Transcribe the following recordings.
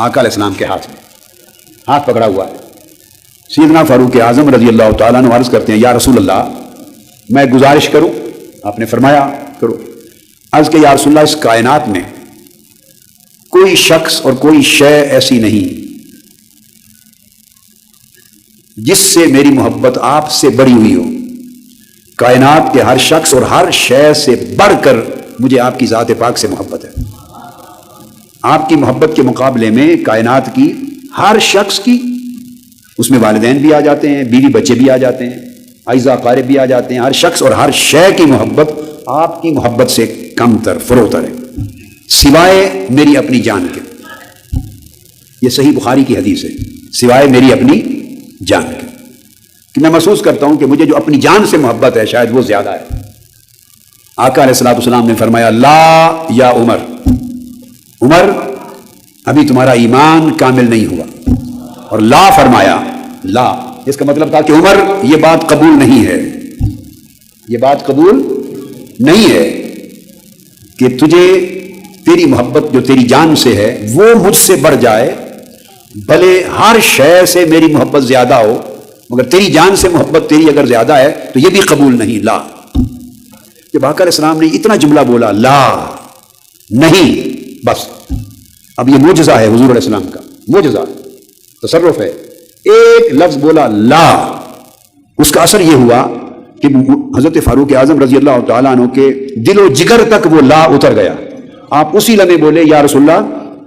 آقا علیہ السلام کے ہاتھ میں، ہاتھ پکڑا ہوا ہے۔ سیدنا فاروق اعظم رضی اللہ تعالیٰ عنہ عرض کرتے ہیں یا رسول اللہ میں گزارش کروں؟ آپ نے فرمایا کرو۔ عرض کہ یا رسول اللہ اس کائنات میں کوئی شخص اور کوئی شے ایسی نہیں جس سے میری محبت آپ سے بڑی ہوئی ہو، کائنات کے ہر شخص اور ہر شے سے بڑھ کر مجھے آپ کی ذات پاک سے محبت ہے۔ آپ کی محبت کے مقابلے میں کائنات کی ہر شخص کی، اس میں والدین بھی آ جاتے ہیں، بیوی بچے بھی آ جاتے ہیں، اعزاء اقارب بھی آ جاتے ہیں، ہر شخص اور ہر شے کی محبت آپ کی محبت سے کم تر فروتر ہے، سوائے میری اپنی جان کے۔ یہ صحیح بخاری کی حدیث ہے، سوائے میری اپنی جان کے، کہ میں محسوس کرتا ہوں کہ مجھے جو اپنی جان سے محبت ہے شاید وہ زیادہ ہے۔ آقا علیہ الصلوۃ والسلام نے فرمایا لا یا عمر، عمر ابھی تمہارا ایمان کامل نہیں ہوا، اور لا فرمایا، لا اس کا مطلب تھا کہ عمر یہ بات قبول نہیں ہے، یہ بات قبول نہیں ہے کہ تجھے تیری محبت جو تیری جان سے ہے وہ مجھ سے بڑھ جائے، بھلے ہر شے سے میری محبت زیادہ ہو مگر تیری جان سے محبت تیری اگر زیادہ ہے تو یہ بھی قبول نہیں۔ لا، جب آقا علیہ السلام نے اتنا جملہ بولا لا نہیں، بس اب یہ معجزہ ہے حضور علیہ السلام کا، معجزہ تصرف ہے۔ ایک لفظ بولا لا، اس کا اثر یہ ہوا کہ حضرت فاروق اعظم رضی اللہ تعالیٰ عنہ کے دل و جگر تک وہ لا اتر گیا۔ آپ اسی لمحے بولے یا رسول اللہ،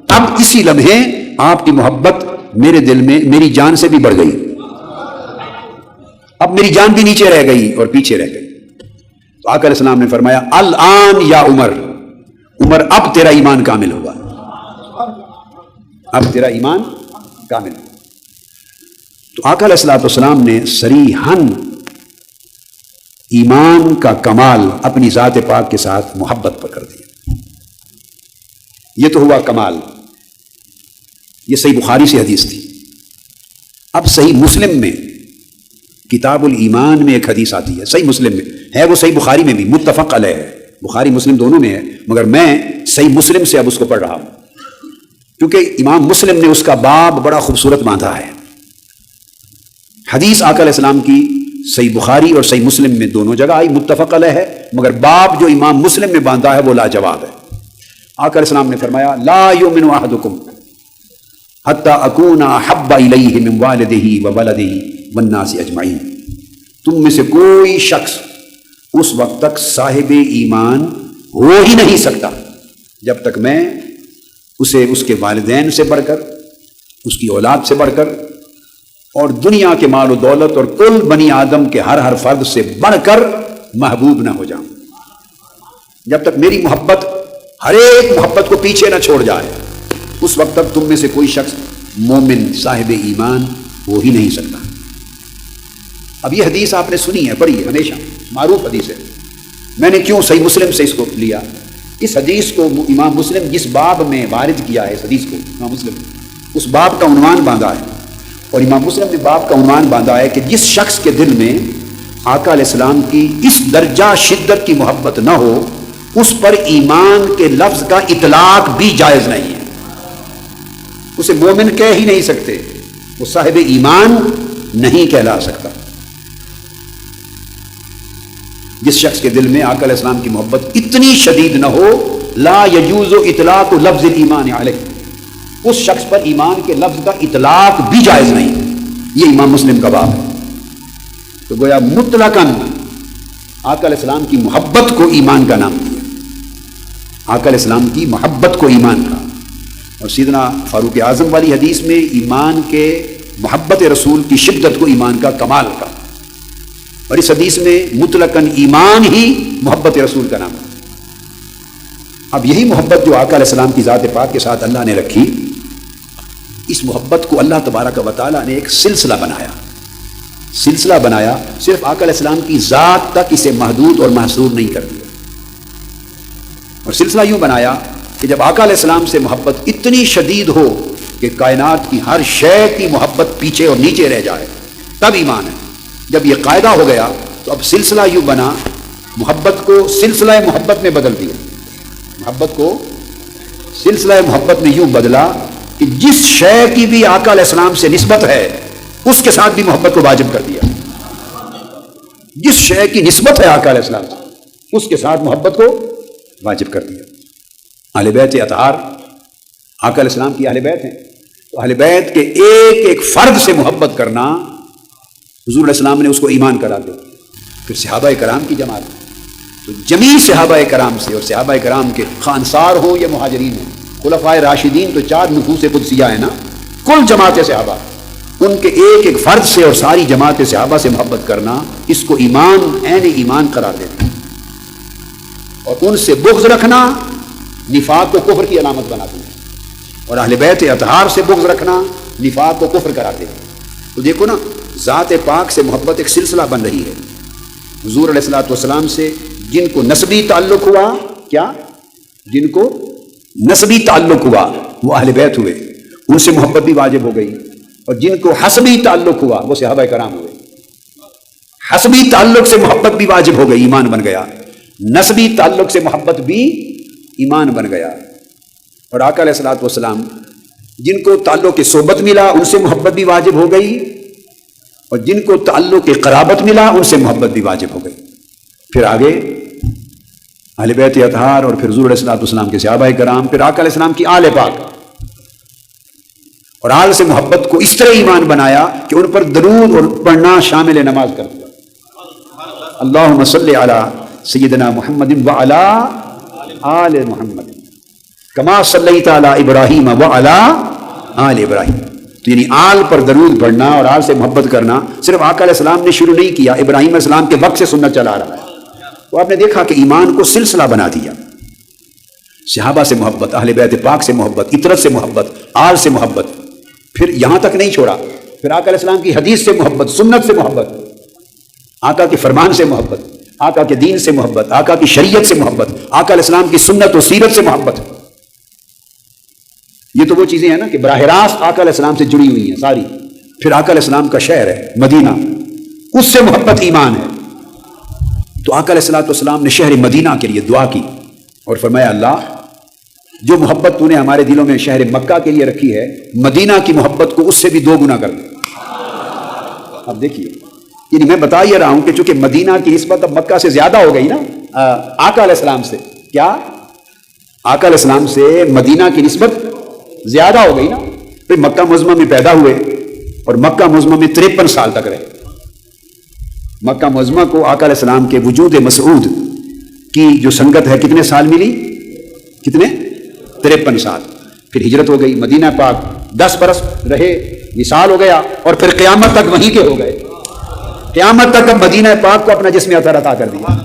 اب اسی لمحے آپ کی محبت میرے دل میں میری جان سے بھی بڑھ گئی، اب میری جان بھی نیچے رہ گئی اور پیچھے رہ گئی۔ تو آقا علیہ السلام نے فرمایا الآن یا عمر، عمر اب تیرا ایمان کامل ہوا، اب تیرا ایمان کامل ہوا۔ تو آقا علیہ السلام نے صریحاً ایمان کا کمال اپنی ذات پاک کے ساتھ محبت پر کر دیا۔ یہ تو ہوا کمال، یہ صحیح بخاری سے حدیث تھی۔ اب صحیح مسلم میں کتاب الایمان میں ایک حدیث آتی ہے، صحیح مسلم میں ہے، وہ صحیح بخاری میں بھی متفق علیہ ہے، بخاری مسلم دونوں میں ہے، مگر میں صحیح مسلم سے اب اس کو پڑھ رہا ہوں کیونکہ امام مسلم نے اس کا باب بڑا خوبصورت باندھا ہے۔ حدیث آقا علیہ السلام کی صحیح بخاری اور صحیح مسلم میں دونوں جگہ آئی، متفق علیہ ہے، مگر باب جو امام مسلم میں باندھا ہے وہ لاجواب ہے۔ آقا علیہ السلام نے فرمایا لا یؤمن احدکم حتی اکون احب الیہ من والدہ وولدہ والناس اجمعین، تم میں سے کوئی شخص اس وقت تک صاحب ایمان ہو ہی نہیں سکتا جب تک میں اسے اس کے والدین سے بڑھ کر، اس کی اولاد سے بڑھ کر، اور دنیا کے مال و دولت اور کل بنی آدم کے ہر فرد سے بڑھ کر محبوب نہ ہو جاؤں، جب تک میری محبت ہر ایک محبت کو پیچھے نہ چھوڑ جائے، اس وقت تک تم میں سے کوئی شخص مومن صاحب ایمان ہو ہی نہیں سکتا۔ اب یہ حدیث آپ نے سنی ہے، پڑھی ہے، ہمیشہ معروف حدیث ہے۔ میں نے کیوں صحیح مسلم سے اس کو لیا؟ اس حدیث کو امام مسلم جس باب میں وارد کیا ہے، اس حدیث کو امام مسلم اس باب کا عنوان باندھا ہے، اور امام مسلم نے باب کا عنوان باندھا ہے کہ جس شخص کے دل میں آقا علیہ السلام کی اس درجہ شدت کی محبت نہ ہو، اس پر ایمان کے لفظ کا اطلاق بھی جائز نہیں ہے، اسے مومن کہہ ہی نہیں سکتے، وہ صاحب ایمان نہیں کہلا سکتا۔ جس شخص کے دل میں آقا علیہ السلام کی محبت اتنی شدید نہ ہو، لا یجوز اطلاق لفظ الایمان علیہ، اس شخص پر ایمان کے لفظ کا اطلاق بھی جائز نہیں۔ یہ امام مسلم کا باب ہے۔ تو گویا مطلقاً آقا علیہ السلام کی محبت کو ایمان کا نام دیا، آقا علیہ السلام کی محبت کو ایمان کا۔ اور سیدنا فاروق اعظم والی حدیث میں ایمان کے محبت رسول کی شدت کو ایمان کا کمال کا، اور اس حدیث میں مطلقاً ایمان ہی محبت رسول کا نام ہے۔ اب یہی محبت جو آقا علیہ السلام کی ذات پاک کے ساتھ اللہ نے رکھی، اس محبت کو اللہ تبارک و تعالیٰ نے ایک سلسلہ بنایا، سلسلہ بنایا، صرف آقا علیہ السلام کی ذات تک اسے محدود اور محصور نہیں کر دیا، اور سلسلہ یوں بنایا کہ جب آقا علیہ السلام سے محبت اتنی شدید ہو کہ کائنات کی ہر شے کی محبت پیچھے اور نیچے رہ جائے تب ایمان ہے۔ جب یہ قاعدہ ہو گیا تو اب سلسلہ یوں بنا، محبت کو سلسلہ محبت میں بدل دیا، محبت کو سلسلہ محبت میں یوں بدلا کہ جس شے کی بھی آقا علیہ السلام سے نسبت ہے اس کے ساتھ بھی محبت کو واجب کر دیا. جس شے کی نسبت ہے آقا علیہ السلام سے اس کے ساتھ محبت کو واجب کر دیا. اہل بیت اطہار آقا علیہ السلام کی اہل بیت ہیں، تو اہل بیت کے ایک ایک فرد سے محبت کرنا حضور علیہ السلام نے اس کو ایمان قرار دیا. پھر صحابہ کرام کی جماعت، تو جمیع صحابہ کرام سے، اور صحابہ کرام کے خواہ انصار ہوں یا مہاجرین ہوں، خلفائے راشدین تو 4 نفوس قدسیہ ہیں نا، کل جماعت صحابہ، ان کے ایک ایک فرد سے اور ساری جماعت صحابہ سے محبت کرنا، اس کو ایمان عین ایمان قرار دینا. اور ان سے بغض رکھنا نفاق کو کفر کی علامت بنا دینا، اور اہل بیت اطہار سے بغض رکھنا نفاق کو کفر قرار دینا. تو دیکھو نا، ذات پاک سے محبت ایک سلسلہ بن رہی ہے. حضور علیہ الصلوۃ والسلام سے جن کو نسبی تعلق ہوا، کیا جن کو نسبی تعلق ہوا وہ اہل بیت ہوئے، ان سے محبت بھی واجب ہو گئی. اور جن کو حسبی تعلق ہوا وہ صحابہ کرام ہوئے. حسبی تعلق سے محبت بھی واجب ہو گئی، ایمان بن گیا. نسبی تعلق سے محبت بھی ایمان بن گیا. اور آقا علیہ الصلوۃ والسلام جن کو تعلق صحبت ملا ان سے محبت بھی واجب ہو گئی، اور جن کو تعلق قرابت ملا ان سے محبت بھی واجب ہو گئی. پھر آگے اہل بیت اطہار، اور پھر حضور علیہ الصلوۃ والسلام کے صحابہ کرام، پھر آقا علیہ السلام کی آل پاک. اور آل سے محبت کو اس طرح ایمان بنایا کہ ان پر درود اور پڑھنا شامل نماز کر دیا. اللہم صلی علی سیدنا محمد وعلی آل محمد کما صلیت علی ابراہیم وعلی آل ابراہیم. تو یعنی آل پر درود پڑھنا اور آل سے محبت کرنا صرف آقا علیہ السلام نے شروع نہیں کیا، ابراہیم علیہ السلام کے وقت سے سنت چلا رہا ہے. تو آپ نے دیکھا کہ ایمان کو سلسلہ بنا دیا. صحابہ سے محبت، اہل بیت پاک سے محبت، اطرت سے محبت، آل سے محبت. پھر یہاں تک نہیں چھوڑا، پھر آقا علیہ السلام کی حدیث سے محبت، سنت سے محبت، آقا کے فرمان سے محبت، آقا کے دین سے محبت، آقا کی شریعت سے محبت، آقا علیہ السلام کی سنت و سیرت سے محبت. یہ تو وہ چیزیں ہیں نا کہ براہ راست آقا علیہ السلام سے جڑی ہوئی ہیں ساری. پھر آقا علیہ السلام کا شہر ہے مدینہ، اس سے محبت ایمان ہے. تو آقا علیہ السلام نے شہر مدینہ کے لیے دعا کی اور فرمایا اللہ جو محبت تو نے ہمارے دلوں میں شہر مکہ کے لیے رکھی ہے، مدینہ کی محبت کو اس سے بھی 2 گنا کر دے. اب دیکھیے، یعنی میں بتا یہ رہا ہوں کہ چونکہ مدینہ کی نسبت اب مکہ سے زیادہ ہو گئی نا آقا علیہ السلام سے. کیا آقا علیہ السلام سے مدینہ کی نسبت زیادہ ہو گئی نا. پھر مکہ معظمہ میں پیدا ہوئے اور مکہ معظمہ میں 53 سال تک رہے. مکہ معظمہ کو آقا علیہ السلام کے وجود مسعود کی جو سنگت ہے کتنے سال ملی؟ کتنے؟ 53 سال. پھر ہجرت ہو گئی، مدینہ پاک 10 برس رہے، وصال ہو گیا، اور پھر قیامت تک وہیں کے ہو گئے. قیامت تک اب مدینہ پاک کو اپنا جسم اطہر عطا کر دیا.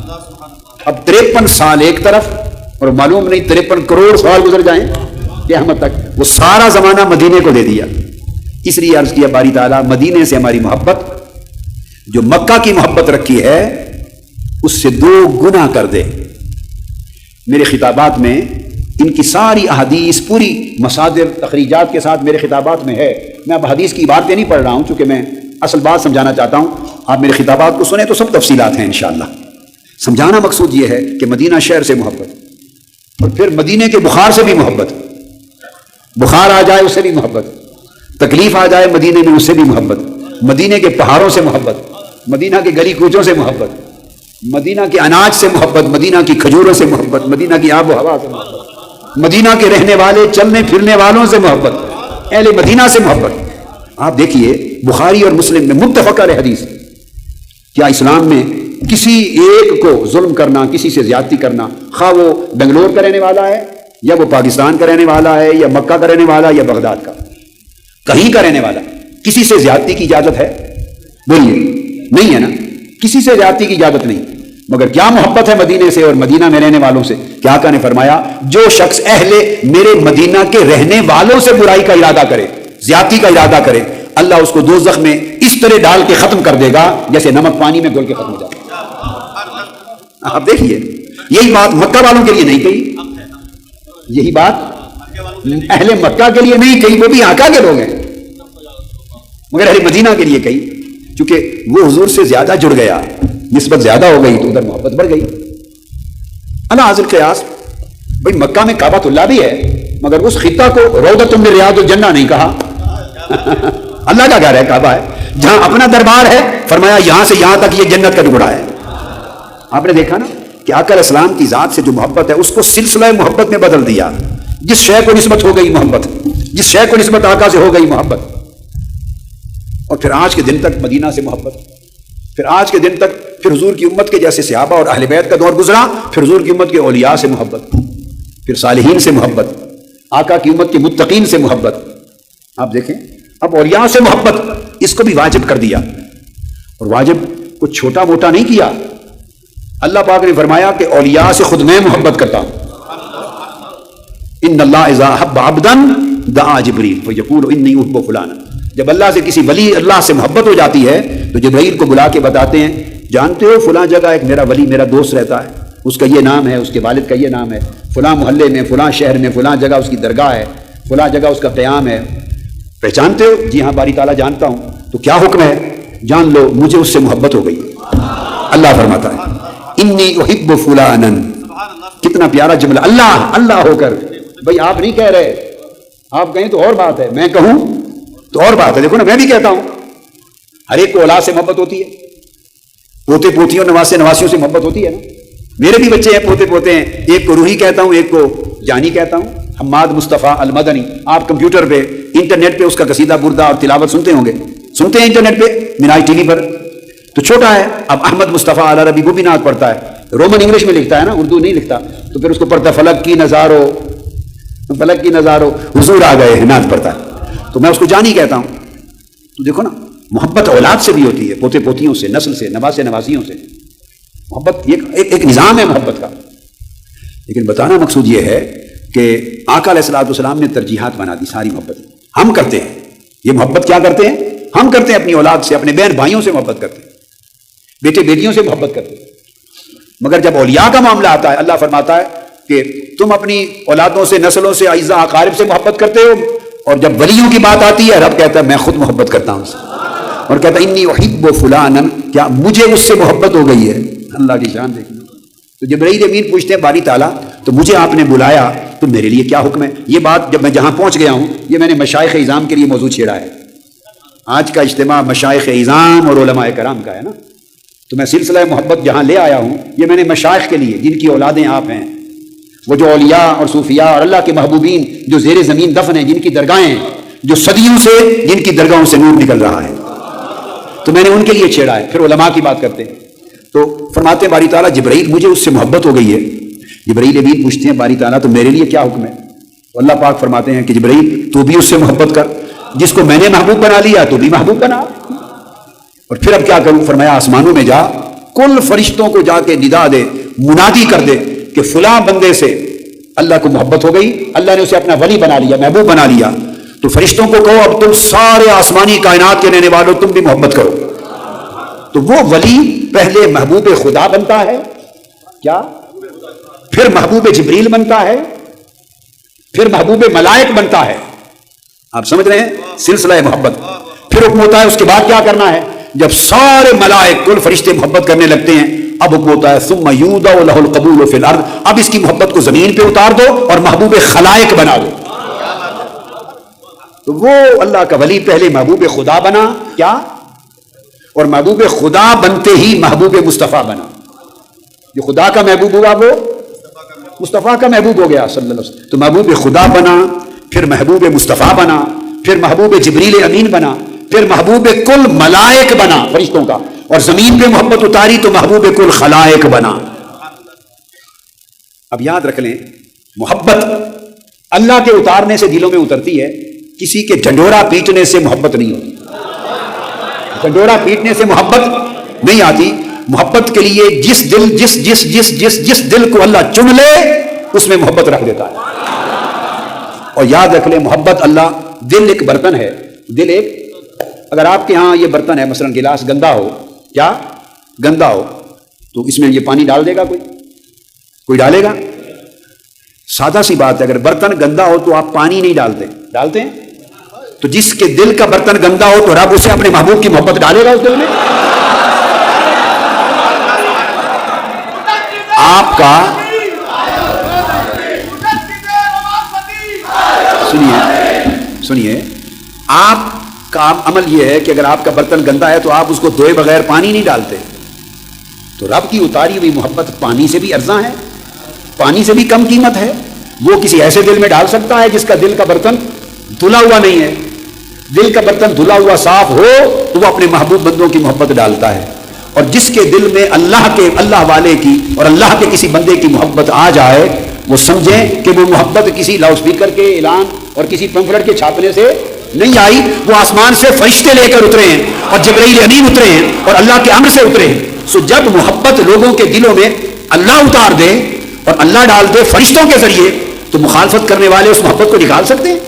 اب 53 سال ایک طرف، اور معلوم نہیں 53 کروڑ سال گزر جائیں قیامت تک، وہ سارا زمانہ مدینے کو دے دیا. اس لیے عرض کیا باری تعالیٰ مدینے سے ہماری محبت جو مکہ کی محبت رکھی ہے اس سے 2 گنا کر دے. میرے خطابات میں ان کی ساری احادیث پوری مصادر تخریجات کے ساتھ میرے خطابات میں ہے. میں اب حدیث کی باتیں نہیں پڑھ رہا ہوں چونکہ میں اصل بات سمجھانا چاہتا ہوں. آپ میرے خطابات کو سنیں تو سب تفصیلات ہیں انشاءاللہ. سمجھانا مقصود یہ ہے کہ مدینہ شہر سے محبت، اور پھر مدینے کے بخار سے بھی محبت. بخار آ جائے اس سے بھی محبت، تکلیف آ جائے مدینے میں اس سے بھی محبت، مدینے کے پہاڑوں سے محبت، مدینہ کے گلی کوچوں سے محبت، مدینہ کے اناج سے محبت، مدینہ کی کھجوروں سے محبت، مدینہ کی آب و ہوا سے محبت، مدینہ کے رہنے والے چلنے پھرنے والوں سے محبت، اہل مدینہ سے محبت. آپ دیکھیے بخاری اور مسلم میں متفق علیہ حدیث. کیا اسلام میں کسی ایک کو ظلم کرنا، کسی سے زیادتی کرنا، خواہ وہ بنگلور کا رہنے والا ہے یا وہ پاکستان کا رہنے والا ہے یا مکہ کا رہنے والا یا بغداد کا، کہیں کا رہنے والا، کسی سے زیادتی کی اجازت ہے؟ بولیے، نہیں ہے نا. کسی سے زیادتی کی اجازت نہیں. مگر کیا محبت ہے مدینے سے اور مدینہ میں رہنے والوں سے. کیا آقا نے فرمایا جو شخص اہل میرے مدینہ کے رہنے والوں سے برائی کا ارادہ کرے، زیادتی کا ارادہ کرے، اللہ اس کو دوزخ میں اس طرح ڈال کے ختم کر دے گا جیسے نمک پانی میں گھل کے ختم ہو جاتا ہے. آپ دیکھیے یہی بات مکہ والوں کے لیے نہیں کہی، یہی بات اہل مکہ کے لیے نہیں کہی، وہ بھی آقا کے لوگ ہیں، مگر اہل مدینہ کے لیے کہی. چونکہ وہ حضور سے زیادہ جڑ گیا، نسبت زیادہ ہو گئی تو ادھر محبت بڑھ گئی. اللہ حاضر قیاس، بھائی مکہ میں کعبۃ اللہ بھی ہے مگر اس خطہ کو روضۃ من ریاض الجنہ نہیں کہا. اللہ کا گھر ہے کعبہ ہے, جہاں اپنا دربار ہے فرمایا یہاں سے یہاں تک یہ جنت کا ٹکڑا ہے. آپ نے دیکھا نا کہ آقا علیہ السلام کی ذات سے جو محبت ہے اس کو سلسلہ محبت میں بدل دیا. جس شے کو نسبت ہو گئی محبت, جس شے کو نسبت آقا سے ہو گئی محبت, اور پھر آج کے دن تک مدینہ سے محبت, پھر آج کے دن تک پھر حضور کی امت کے جیسے صحابہ اور اہل بیت کا دور گزرا, پھر حضور کی امت کے اولیاء سے محبت, پھر صالحین سے محبت, آقا کی امت کے متقین سے محبت. آپ دیکھیں اب اولیاء سے محبت اس کو بھی واجب کر دیا, اور واجب کچھ چھوٹا موٹا نہیں کیا. اللہ پاک نے فرمایا کہ اولیاء سے خود میں محبت کرتا ہوں. ان اللہ اذا احب عبدا دعا جبریل فیقول انی احب فلانا. جب اللہ سے کسی ولی اللہ سے محبت ہو جاتی ہے تو جبرائیل کو بلا کے بتاتے ہیں جانتے ہو فلاں جگہ ایک میرا ولی میرا دوست رہتا ہے, اس کا یہ نام ہے, اس کے والد کا یہ نام ہے, فلاں محلے میں فلاں شہر میں فلاں جگہ اس کی درگاہ ہے, فلاں جگہ اس کا قیام ہے. پہچانتے ہو؟ جی ہاں باری تعالیٰ جانتا ہوں. تو کیا حکم ہے؟ جان لو مجھے اس سے محبت ہو گئی. اللہ فرماتا ہے انی احب فلانا. کتنا پیارا جملہ, اللہ اللہ ہو کر. بھائی آپ نہیں کہہ رہے, آپ کہیں تو اور بات ہے, میں کہوں تو اور بات ہے. دیکھو نا میں بھی کہتا ہوں ہر ایک کو اولاد سے محبت ہوتی ہے, پوتے پوتیوں نواسے نواسیوں سے محبت ہوتی ہے نا. میرے بھی بچے ہیں, پوتے پوتے ہیں, ایک کو روحی کہتا ہوں ایک کو جانی کہتا ہوں, حماد مصطفیٰ المدنی. آپ کمپیوٹر پہ انٹرنیٹ پہ اس کا قصیدہ بردہ اور تلاوت سنتے ہوں گے, سنتے ہیں انٹرنیٹ پہ مناج ٹی وی پر. تو چھوٹا ہے, اب احمد مصطفیٰ اعلی ربی وہ بھی نعت پڑھتا ہے, رومن انگلش میں لکھتا ہے نا, اردو نہیں لکھتا, تو پھر اس کو پڑھتا فلک کی نظارو, فلک کی نظارو حضور آ گئے نعت پڑھتا ہے, تو میں اس کو جانی کہتا ہوں. تو دیکھو نا محبت اولاد سے بھی ہوتی ہے, پوتے پوتیوں سے, نسل سے, نواسے نواسیوں سے. محبت ایک نظام ہے محبت کا. لیکن بتانا مقصود یہ ہے کہ آقا علیہ الصلوۃ والسلام نے ترجیحات بنا دی ساری محبت. ہم کرتے ہیں یہ محبت, کیا کرتے ہیں ہم کرتے ہیں اپنی اولاد سے, اپنے بہن بھائیوں سے محبت کرتے ہیں, بیٹے بیٹیوں سے محبت کرتے ہیں. مگر جب اولیاء کا معاملہ آتا ہے اللہ فرماتا ہے کہ تم اپنی اولادوں سے, نسلوں سے, اعزاء اقارب سے محبت کرتے ہو, اور جب ولیوں کی بات آتی ہے رب کہتا ہے میں خود محبت کرتا ہوں, اور کہتا ہے انی احب فلانا, کیا مجھے اس سے محبت ہو گئی ہے. اللہ کی شان دیکھیں. تو جبرائیل امین پوچھتے ہیں باری تعالیٰ تو مجھے آپ نے بلایا تو میرے لیے کیا حکم ہے. یہ بات جب میں جہاں پہنچ گیا ہوں, یہ میں نے مشائخ اعظام کے لیے موضوع چھیڑا ہے. آج کا اجتماع مشائخ اعظام اور علماء کرام کا ہے نا, تو میں سلسلہ محبت جہاں لے آیا ہوں یہ میں نے مشائخ کے لیے, جن کی اولادیں آپ ہیں, وہ جو اولیاء اور صوفیاء اور اللہ کے محبوبین جو زیر زمین دفن ہیں, جن کی درگاہیں ہیں, جو صدیوں سے جن کی درگاہوں سے نور نکل رہا ہے, تو میں نے ان کے لیے چھیڑا ہے. پھر علماء کی بات کرتے ہیں تو فرماتے ہیں باری تعالیٰ جبرائیل مجھے اس سے محبت ہو گئی ہے. جبرائیل امین پوچھتے ہیں باری تعالیٰ تو میرے لیے کیا حکم ہے. تو اللہ پاک فرماتے ہیں کہ جبرائیل تو بھی اس سے محبت کر, جس کو میں نے محبوب بنا لیا تو بھی محبوب بنا. اور پھر اب کیا کروں, فرمایا آسمانوں میں جا, کل فرشتوں کو جا کے ندا دے, منادی کر دے کہ فلاں بندے سے اللہ کو محبت ہو گئی, اللہ نے اسے اپنا ولی بنا لیا, محبوب بنا لیا. تو فرشتوں کو کہو اب تم سارے آسمانی کائنات کے رہنے والوں تم بھی محبت کرو. تو وہ ولی پہلے محبوب خدا بنتا ہے, کیا پھر محبوب جبریل بنتا ہے, پھر محبوب ملائک بنتا ہے. آپ سمجھ رہے ہیں سلسلہ محبت. پھر حکم ہوتا ہے اس کے بعد کیا کرنا ہے. جب سارے ملائک کل فرشتے محبت کرنے لگتے ہیں اب حکم ہوتا ہے ثم یودع لہ القبول فی الارض, اب اس کی محبت کو زمین پہ اتار دو اور محبوب خلائق بنا دو. تو وہ اللہ کا ولی پہلے محبوب خدا بنا, کیا, اور محبوب خدا بنتے ہی محبوب مصطفیٰ بنا. جو خدا کا محبوب ہوا وہ مصطفیٰ کا محبوب ہو گیا صلی اللہ علیہ وسلم. تو محبوب خدا بنا, پھر محبوب مصطفیٰ بنا, پھر محبوب جبریل امین بنا, پھر محبوب کل ملائک بنا فرشتوں کا, اور زمین پہ محبت اتاری تو محبوب کل خلائق بنا. اب یاد رکھ لیں محبت اللہ کے اتارنے سے دلوں میں اترتی ہے, کسی کے ڈھنڈورا پیٹنے سے محبت نہیں ہوتی. ڈھنڈورا پیٹنے سے محبت نہیں آتی. محبت کے لیے جس دل جس جس جس جس جس دل کو اللہ چن لے اس میں محبت رکھ دیتا ہے. اور یاد رکھ لیں محبت اللہ, دل ایک برتن ہے, دل ایک, اگر آپ کے ہاں یہ برتن ہے مثلا گلاس گندا ہو, کیا گندا ہو, تو اس میں یہ پانی ڈال دے گا کوئی ڈالے گا؟ سادہ سی بات ہے, اگر برتن گندا ہو تو آپ پانی نہیں ڈالتے ہیں. تو جس کے دل کا برتن گندا ہو تو رب اسے اپنے محبوب کی محبت ڈالے گا اس دل میں. آپ کا سنیے آپ کا عمل یہ ہے کہ اگر آپ کا برتن گندا ہے تو آپ اس کو دھوئے بغیر پانی نہیں ڈالتے. تو رب کی اتاری ہوئی محبت پانی سے بھی ارزاں ہے, پانی سے بھی کم قیمت ہے. وہ کسی ایسے دل میں ڈال سکتا ہے جس کا دل کا برتن دھلا ہوا نہیں ہے. دل کا برتن دھلا ہوا صاف ہو تو وہ اپنے محبوب بندوں کی محبت ڈالتا ہے. اور جس کے دل میں اللہ والے کی اور اللہ کے کسی بندے کی محبت آ جائے, وہ سمجھیں کہ وہ محبت کسی لاؤڈ اسپیکر کے اعلان اور کسی پمفلٹ کے چھاپنے سے نہیں آئی, وہ آسمان سے فرشتے لے کر اترے ہیں اور جبرائیل امین اترے ہیں اور اللہ کے امر سے اترے ہیں. سو جب محبت لوگوں کے دلوں میں اللہ اتار دے اور اللہ ڈال دے فرشتوں کے ذریعے, تو مخالفت کرنے والے اس محبت کو نکال سکتے ہیں؟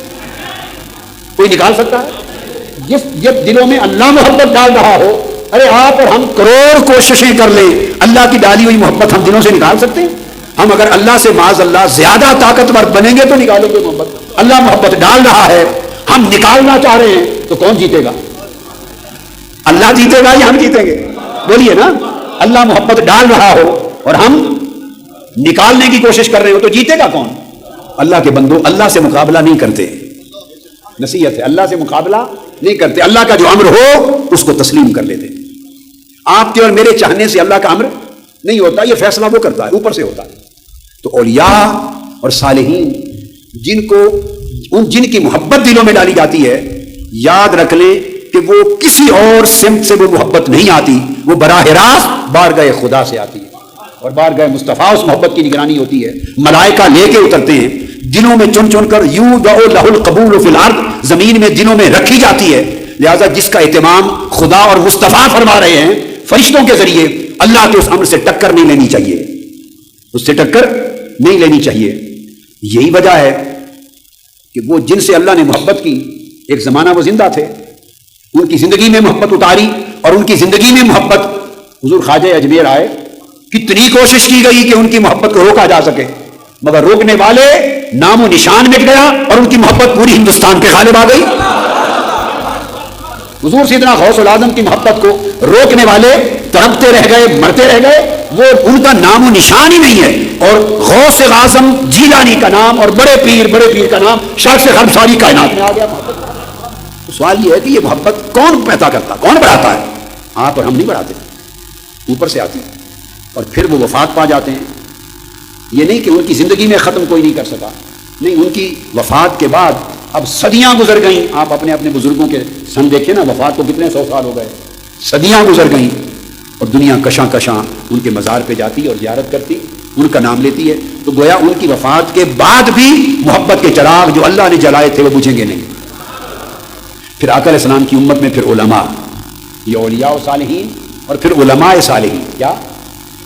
کوئی نکال سکتا ہے؟ جب دلوں میں اللہ محبت ڈال رہا ہو, ارے آپ اور ہم کروڑ کوششیں کر لیں, اللہ کی ڈالی ہوئی محبت ہم دلوں سے نکال سکتے ہیں؟ ہم اگر اللہ سے معاذ اللہ زیادہ طاقتور بنیں گے تو نکالیں گے محبت. اللہ محبت ڈال رہا ہے, ہم نکالنا چاہ رہے ہیں, تو کون جیتے گا؟ اللہ جیتے گا یا ہم جیتیں گے؟ بولیے نا. اللہ محبت ڈال رہا ہو اور ہم نکالنے کی کوشش کر رہے ہو تو جیتے گا کون؟ اللہ کے بندو, اللہ سے مقابلہ نہیں کرتے. نصیحت ہے, اللہ سے مقابلہ نہیں کرتے. اللہ کا جو امر ہو اس کو تسلیم کر لیتے. آپ کے اور میرے چاہنے سے اللہ کا امر نہیں ہوتا, یہ فیصلہ وہ کرتا ہے, اوپر سے ہوتا ہے. تو اولیاء اور صالحین جن کی محبت دلوں میں ڈالی جاتی ہے, یاد رکھ لیں کہ وہ کسی اور سمت سے وہ محبت نہیں آتی, وہ براہ راست بارگاہ خدا سے آتی ہے. اور بارگاہ مصطفیٰ اس محبت کی نگرانی ہوتی ہے. ملائکہ لے کے اترتے ہیں, دلوں میں چن چن کر یودع لہ القبول فی الارض, زمین میں دلوں میں رکھی جاتی ہے. لہذا جس کا اہتمام خدا اور مصطفیٰ فرما رہے ہیں فرشتوں کے ذریعے, اللہ کے اس امر سے ٹکر نہیں لینی چاہیے, اس سے ٹکر نہیں لینی چاہیے. یہی وجہ ہے کہ وہ جن سے اللہ نے محبت کی, ایک زمانہ وہ زندہ تھے, ان کی زندگی میں محبت اتاری اور ان کی زندگی میں محبت. حضور خواجہ اجمیر آئے, کتنی کوشش کی گئی کہ ان کی محبت کو روکا جا سکے, مگر روکنے والے نام و نشان مٹ گیا اور ان کی محبت پوری ہندوستان پہ غالب آ گئی. حضور سیدنا غوث العظم کی محبت کو روکنے والے تڑپتے رہ گئے, مرتے رہ گئے, وہ ان کا نام و نشان ہی نہیں ہے. اور غوث اعظم جیلانی کا نام اور بڑے پیر کا نام شرق سے غرب ساری کائنات میں آ گیا. سوال یہ ہے کہ یہ محبت کون پیدا کرتا, کون بڑھاتا ہے؟ آپ اور ہم نہیں بڑھاتے, اوپر سے آتی ہے. اور پھر وہ وفات پا جاتے ہیں. یہ نہیں کہ ان کی زندگی میں ختم کوئی نہیں کر سکا, نہیں, ان کی وفات کے بعد اب صدیاں گزر گئیں. آپ اپنے بزرگوں کے سن دیکھیں نا, وفات کو کتنے 100 سال ہو گئے, صدیاں گزر گئیں, اور دنیا کشاں ان کے مزار پہ جاتی اور زیارت کرتی, ان کا نام لیتی ہے. تو گویا ان کی وفات کے بعد بھی محبت کے چراغ جو اللہ نے جلائے تھے وہ بجھیں گے نہیں. پھر آقا علیہ السلام کی امت میں پھر علماء, یہ اولیاء و صالحین, اور پھر علماء صالحین. کیا؟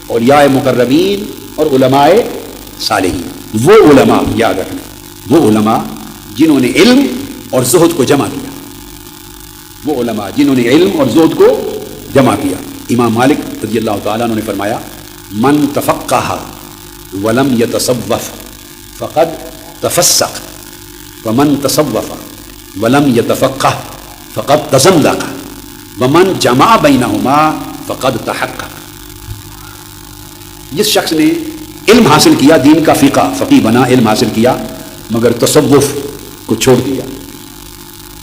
اولیاء مقربین اور علماء صالحین. وہ علماء یاد رکھنا, وہ علماء جنہوں نے علم اور زہد کو جمع کیا, وہ علماء جنہوں نے علم اور زہد کو جمع کیا. امام مالک رضی اللہ تعالیٰ عنہ نے فرمایا, من تفقہ ولم یتصوف فقد تفسق, ومن تصوف ولم یتفقہ فقد تزندق, ومن جمع بینہما فقد تحقق. جس شخص نے علم حاصل کیا, دین کا فقیہ بنا, علم حاصل کیا, مگر تصوف کو چھوڑ دیا.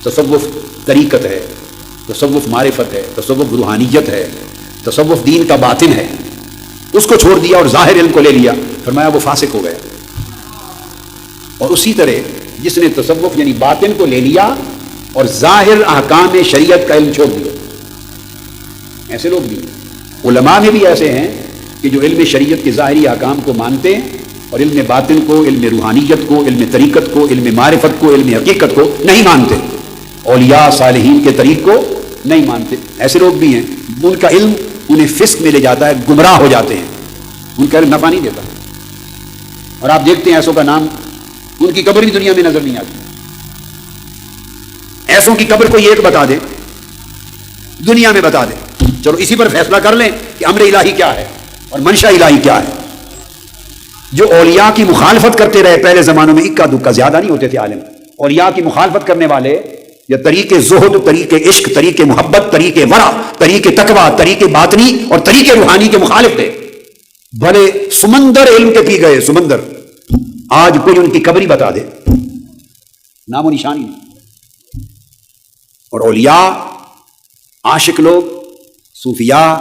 تصوف طریقت ہے, تصوف معرفت ہے, تصوف روحانیت ہے, تصوف دین کا باطن ہے, اس کو چھوڑ دیا اور ظاہر علم کو لے لیا, فرمایا وہ فاسق ہو گیا. اور اسی طرح جس نے تصوف یعنی باطن کو لے لیا اور ظاہر احکام شریعت کا علم چھوڑ دیا, ایسے لوگ بھی علماء میں بھی ایسے ہیں کہ جو علم شریعت کے ظاہری احکام کو مانتے ہیں اور علم باطن کو, علم روحانیت کو, علم طریقت کو, علم معرفت کو, علم حقیقت کو نہیں مانتے. اولیاء صالحین کے طریق کو نہیں مانتے. ایسے لوگ بھی ہیں, ان کا علم انہیں فسق میں لے جاتا ہے, گمراہ ہو جاتے ہیں, ان کا علم نفع نہیں دیتا. اور آپ دیکھتے ہیں ایسوں کا نام, ان کی قبر بھی دنیا میں نظر نہیں آتی. ایسوں کی قبر کوئی ایک بتا دے, دنیا میں بتا دے, چلو اسی پر فیصلہ کر لیں کہ امر الہی کیا ہے اور منشا الہی کیا ہے. جو اولیاء کی مخالفت کرتے رہے پہلے زمانوں میں, اکا دکا زیادہ نہیں ہوتے تھے عالم. اولیاء کی مخالفت کرنے والے یا طریق زہد, طریق عشق, طریق محبت, طریق ورع, طریق تقوی, طریق باطنی اور طریق روحانی کے مخالف تھے. بھلے سمندر علم کے پی گئے, سمندر, آج کوئی ان کی قبری بتا دے, نام و نشان ہی نہیں۔ اور اولیاء، عاشق لوگ، صوفیاء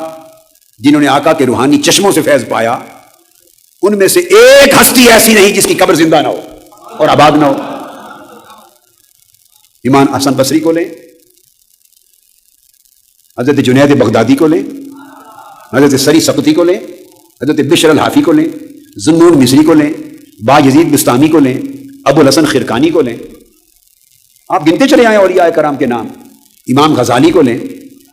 جنہوں نے آقا کے روحانی چشموں سے فیض پایا، ان میں سے ایک ہستی ایسی نہیں جس کی قبر زندہ نہ ہو اور آباد نہ ہو۔ امام حسن بصری کو لیں، حضرت جنید بغدادی کو لیں، حضرت سری سقطی کو لیں، حضرت بشر الحافی کو لیں، ذوالنون مصری کو لیں، بایزید بستامی کو لیں، ابو الحسن خرقانی کو لیں، آپ گنتے چلے آئے اولیاء کرام کے نام۔ امام غزالی کو لیں،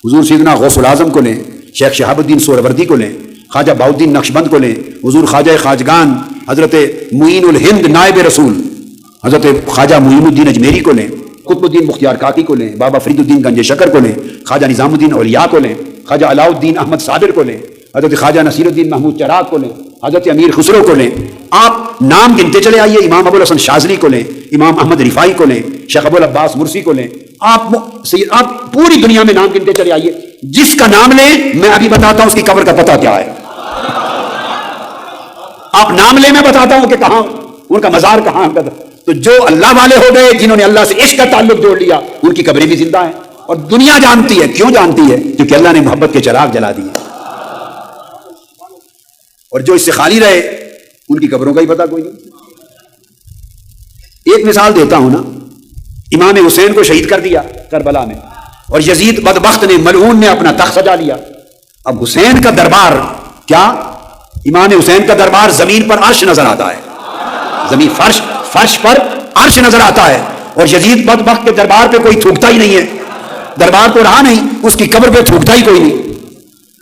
حضور سیدنا غوث العظم کو لیں، شیخ شہاب الدین سہروردی کو لیں، خواجہ بہاؤالدین نقشبند کو لیں، حضور خواجہ خواجگان حضرت معین الہند نائب رسول حضرت خواجہ معین الدین اجمیری کو لیں، قطب الدین مختیار کاکی کو لیں، بابا فرید الدین گنج شکر کو لیں، خواجہ نظام الدین اولیاء کو لیں، خواجہ علاء الدین احمد صابر کو لیں، حضرت خواجہ نصیر الدین محمود چراغ کو لیں، حضرت امیر خسرو کو لیں۔ آپ نام گنتے چلے آئیے، امام ابو الحسن شاذلی کو لیں، امام احمد رفاعی کو لیں، شیخ ابو العباس مرسی کو لیں، آپ پوری دنیا میں نام گنتے چلے آئیے، جس کا نام لیں میں ابھی بتاتا ہوں اس کی قبر کا پتہ کیا ہے۔ آپ نام لیں میں بتاتا ہوں کہ کہاں ان کا مزار کہاں ہے۔ تو جو اللہ والے ہو گئے، جنہوں نے اللہ سے عشق کا تعلق جوڑ لیا، ان کی قبریں بھی زندہ ہیں، اور دنیا جانتی ہے۔ کیوں جانتی ہے؟ کیونکہ اللہ نے محبت کے چراغ جلا دیے۔ اور جو اس سے خالی رہے ان کی قبروں کا ہی پتہ کوئی نہیں۔ ایک مثال دیتا ہوں نا، امام حسین کو شہید کر دیا کربلا میں، اور یزید بدبخت نے ملعون نے اپنا تخت سجا لیا۔ اب حسین کا دربار کیا، امام حسین کا دربار زمین پر عرش نظر آتا ہے، زمین فرش پر عرش نظر آتا ہے، اور یزید بدبخت کے دربار پہ کوئی تھوکتا ہی نہیں ہے، دربار تو رہا نہیں، اس کی قبر پہ تھوکتا ہی کوئی نہیں۔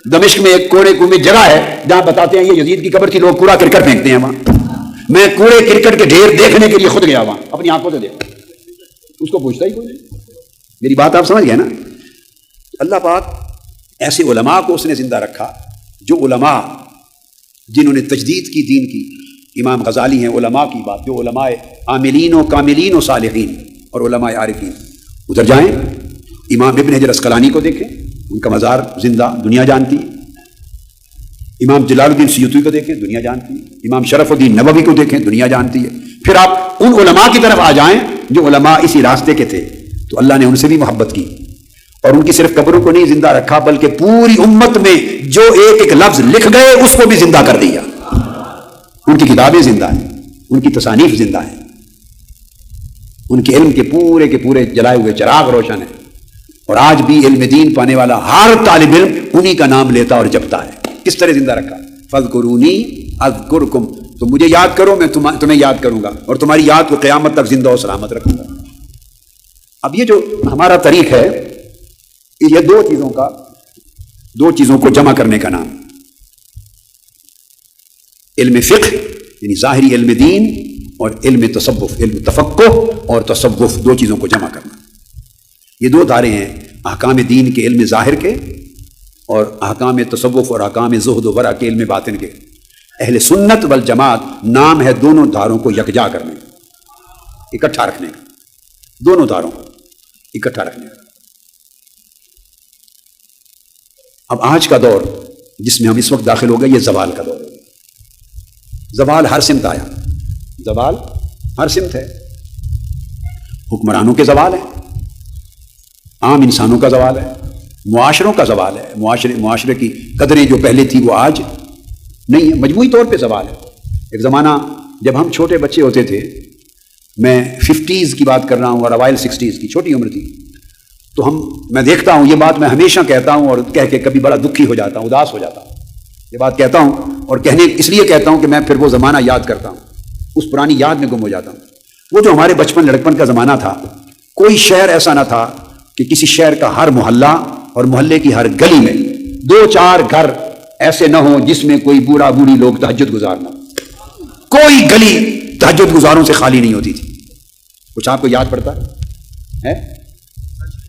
دمشق میں ایک کوڑے میں جگہ ہے جہاں بتاتے ہیں یہ یزید کی قبر تھی، لوگ کوڑا کرکٹ پھینکتے ہیں وہاں۔ میں کوڑے کرکٹ کے ڈھیر دیکھنے کے لیے خود گیا وہاں، اپنی آنکھوں سے دیکھا، اس کو پوچھتا ہی کوئی نہیں۔ میری بات آپ سمجھ گئے نا؟ اللہ پاک ایسے علماء کو اس نے زندہ رکھا، جو علماء جنہوں نے تجدید کی دین کی۔ امام غزالی ہیں علماء کی بات، جو علماء عاملین و کاملین و صالحین اور علماء عارفین۔ ادھر جائیں، امام ابن حجر اسقلانی کو دیکھیں، ان کا مزار زندہ، دنیا جانتی ہے۔ امام جلال الدین سیوطی کو دیکھیں، دنیا جانتی ہے۔ امام شرف الدین نووی کو دیکھیں، دنیا جانتی ہے۔ پھر آپ ان علماء کی طرف آ جائیں جو علماء اسی راستے کے تھے، تو اللہ نے ان سے بھی محبت کی، اور ان کی صرف قبروں کو نہیں زندہ رکھا، بلکہ پوری امت میں جو ایک ایک لفظ لکھ گئے اس کو بھی زندہ کر دیا۔ ان کی کتابیں زندہ ہیں، ان کی تصانیف زندہ ہیں، ان کے علم کے پورے جلائے ہوئے چراغ روشن ہیں، اور آج بھی علم دین پانے والا ہر طالب علم انہی کا نام لیتا اور جپتا ہے۔ کس طرح زندہ رکھا؟ فاذکرونی اذکرکم، تم مجھے یاد کرو میں تمہیں یاد کروں گا، اور تمہاری یاد کو قیامت تک زندہ و سلامت رکھوں گا۔ اب یہ جو ہمارا طریق ہے، یہ دو چیزوں کو جمع کرنے کا نام، علم فقہ یعنی ظاہری علم دین، اور علم تصوف، علم تفقہ اور تصوف، دو چیزوں کو جمع کرنا۔ یہ دو دھارے ہیں احکام دین کے علم ظاہر کے، اور احکام تصوف اور احکام زہد و ورع کے علم باطن کے۔ اہل سنت والجماعت نام ہے دونوں دھاروں کو یکجا کرنے کا، اکٹھا رکھنے کا، دونوں دھاروں کو اکٹھا رکھنے کا۔ اب آج کا دور جس میں ہم اس وقت داخل ہو گئے، یہ زوال کا دور ہے۔ زوال ہر سمت آیا، زوال ہر سمت ہے، حکمرانوں کے زوال ہے، عام انسانوں کا زوال ہے، معاشروں کا زوال ہے، معاشرے کی قدریں جو پہلے تھی وہ آج نہیں ہے، مجموعی طور پہ زوال ہے۔ ایک زمانہ جب ہم چھوٹے بچے ہوتے تھے، میں 50s کی بات کر رہا ہوں اور اوائل 60s کی، چھوٹی عمر تھی، تو میں دیکھتا ہوں، یہ بات میں ہمیشہ کہتا ہوں اور کہہ کے کبھی بڑا دکھی ہو جاتا ہوں، اداس ہو جاتا ہوں، یہ بات کہتا ہوں اور کہنے اس لیے کہتا ہوں کہ میں پھر وہ زمانہ یاد کرتا ہوں، اس پرانی یاد میں گم ہو جاتا ہوں۔ وہ جو ہمارے بچپن لڑکپن کا زمانہ تھا، کوئی شہر ایسا نہ تھا کہ کسی شہر کا ہر محلہ اور محلے کی ہر گلی میں 2-4 گھر ایسے نہ ہوں جس میں کوئی بوڑھا بوڑھی لوگ تہجد گزار نہ ہو۔ کوئی گلی تہجد گزاروں سے خالی نہیں ہوتی تھی۔ کچھ آپ کو یاد پڑتا ہے؟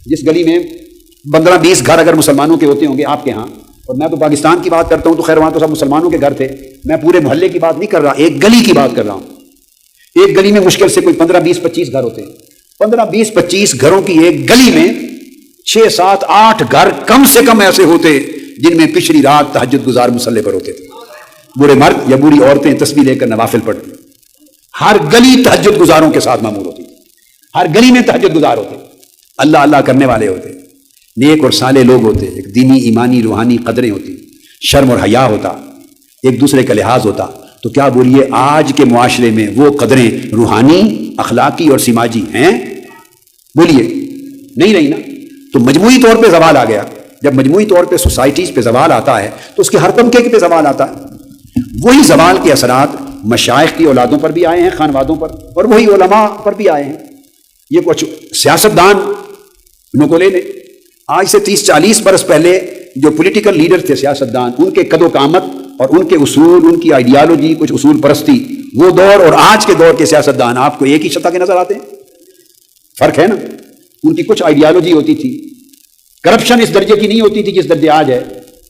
جس گلی میں 15-20 گھر اگر مسلمانوں کے ہوتے ہوں گے آپ کے ہاں، اور میں تو پاکستان کی بات کرتا ہوں تو خیر وہاں تو سب مسلمانوں کے گھر تھے، میں پورے محلے کی بات نہیں کر رہا، ایک گلی کی بات کر رہا ہوں۔ ایک گلی میں مشکل سے کوئی 15-20-25 گھر ہوتے ہیں، 15-20-25 گھروں کی ایک گلی میں 6-7-8 گھر کم سے کم ایسے ہوتے جن میں پچھلی رات تہجد گزار مصلی پر ہوتے تھے، بوڑھے مرد یا بوڑھی عورتیں تسبیح لے کر نوافل پڑھتی، ہر گلی تہجد گزاروں کے ساتھ معمور ہوتی تھی، ہر گلی میں تہجد گزار ہوتے, اللہ اللہ کرنے والے ہوتے, نیک اور صالح لوگ ہوتے, ایک دینی ایمانی روحانی قدریں ہوتی, شرم اور حیا ہوتا, ایک دوسرے کا لحاظ ہوتا. تو کیا بولیے آج کے معاشرے میں وہ قدریں روحانی, اخلاقی اور سماجی ہیں؟ بولیے نہیں رہی نا. تو مجموعی طور پہ زوال آ گیا. جب مجموعی طور پہ سوسائٹیز پہ زوال آتا ہے تو اس کے ہر طبقے پہ زوال آتا ہے. وہی زوال کے اثرات مشائخ کی اولادوں پر بھی آئے ہیں, خانوادوں پر, اور وہی علماء پر بھی آئے ہیں. یہ کچھ سیاستدان ان کو لے لیں, آج سے 30-40 برس پہلے جو پولیٹیکل لیڈر تھے سیاستدان, ان کے قد و قامت اور ان کے اصول, ان کی آئیڈیالوجی, کچھ اصول پرستی, وہ دور اور آج کے دور کے سیاستدان آپ کو ایک ہی سطح کے نظر آتے ہیں؟ فرق ہے نا. ان کی کچھ آئیڈیالوجی ہوتی تھی, کرپشن اس درجے کی نہیں ہوتی تھی جس درجے آج ہے.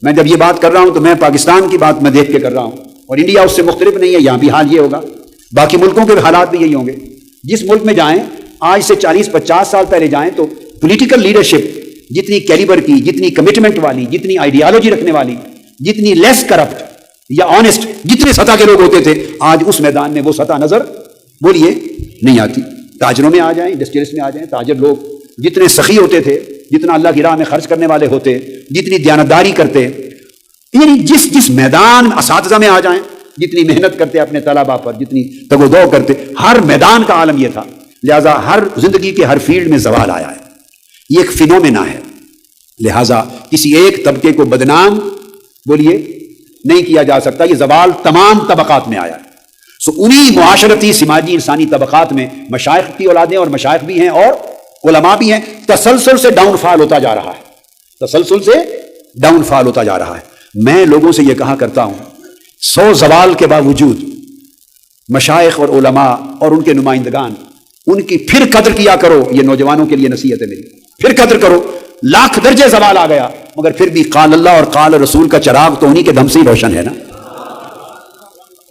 میں جب یہ بات کر رہا ہوں تو میں پاکستان کی بات میں دیکھ کے کر رہا ہوں, اور انڈیا اس سے مختلف نہیں ہے. یہاں بھی حال یہ ہوگا, باقی ملکوں کے حالات بھی یہی ہوں گے. جس ملک میں جائیں, آج سے 40-50 سال پہلے جائیں, تو پولیٹیکل لیڈرشپ جتنی کیلیبر کی, جتنی کمٹمنٹ والی, جتنی آئیڈیالوجی رکھنے والی, جتنی لیس کرپٹ یا آنےسٹ جتنے سطح کے لوگ ہوتے تھے, آج اس میدان میں وہ سطح نظر بولیے نہیں آتی. تاجروں میں آ جائیں, انڈسٹریلسٹ میں آ جائیں, تاجر لوگ جتنے سخی ہوتے تھے, جتنا اللہ کی راہ میں خرچ کرنے والے ہوتے, جتنی دیانتداری کرتے, یعنی جس میدان, اساتذہ میں آ جائیں, جتنی محنت کرتے اپنے طلباء پر, جتنی تگ و دو کرتے, ہر میدان کا عالم یہ تھا. لہٰذا ہر زندگی کے ہر فیلڈ میں زوال آیا ہے. یہ ایک فینومینا ہے. لہٰذا کسی ایک طبقے کو بدنام بولیے نہیں کیا جا سکتا. یہ زوال تمام طبقات میں آیا ہے. انہی معاشرتی, سماجی, انسانی طبقات میں مشائخ کی اولادیں, اور مشائخ بھی ہیں اور علماء بھی ہیں, تسلسل سے ڈاؤن فال ہوتا جا رہا ہے. تسلسل سے ڈاؤن فال ہوتا جا رہا ہے. میں لوگوں سے یہ کہا کرتا ہوں, 100 زوال کے باوجود مشائخ اور علماء اور ان کے نمائندگان, ان کی پھر قدر کیا کرو. یہ نوجوانوں کے لیے نصیحت ہے میری, پھر قدر کرو. لاکھ درجے زوال آ گیا, مگر پھر بھی قال اللہ اور قال رسول کا چراغ تو انہی کے دم سے ہی روشن ہے نا.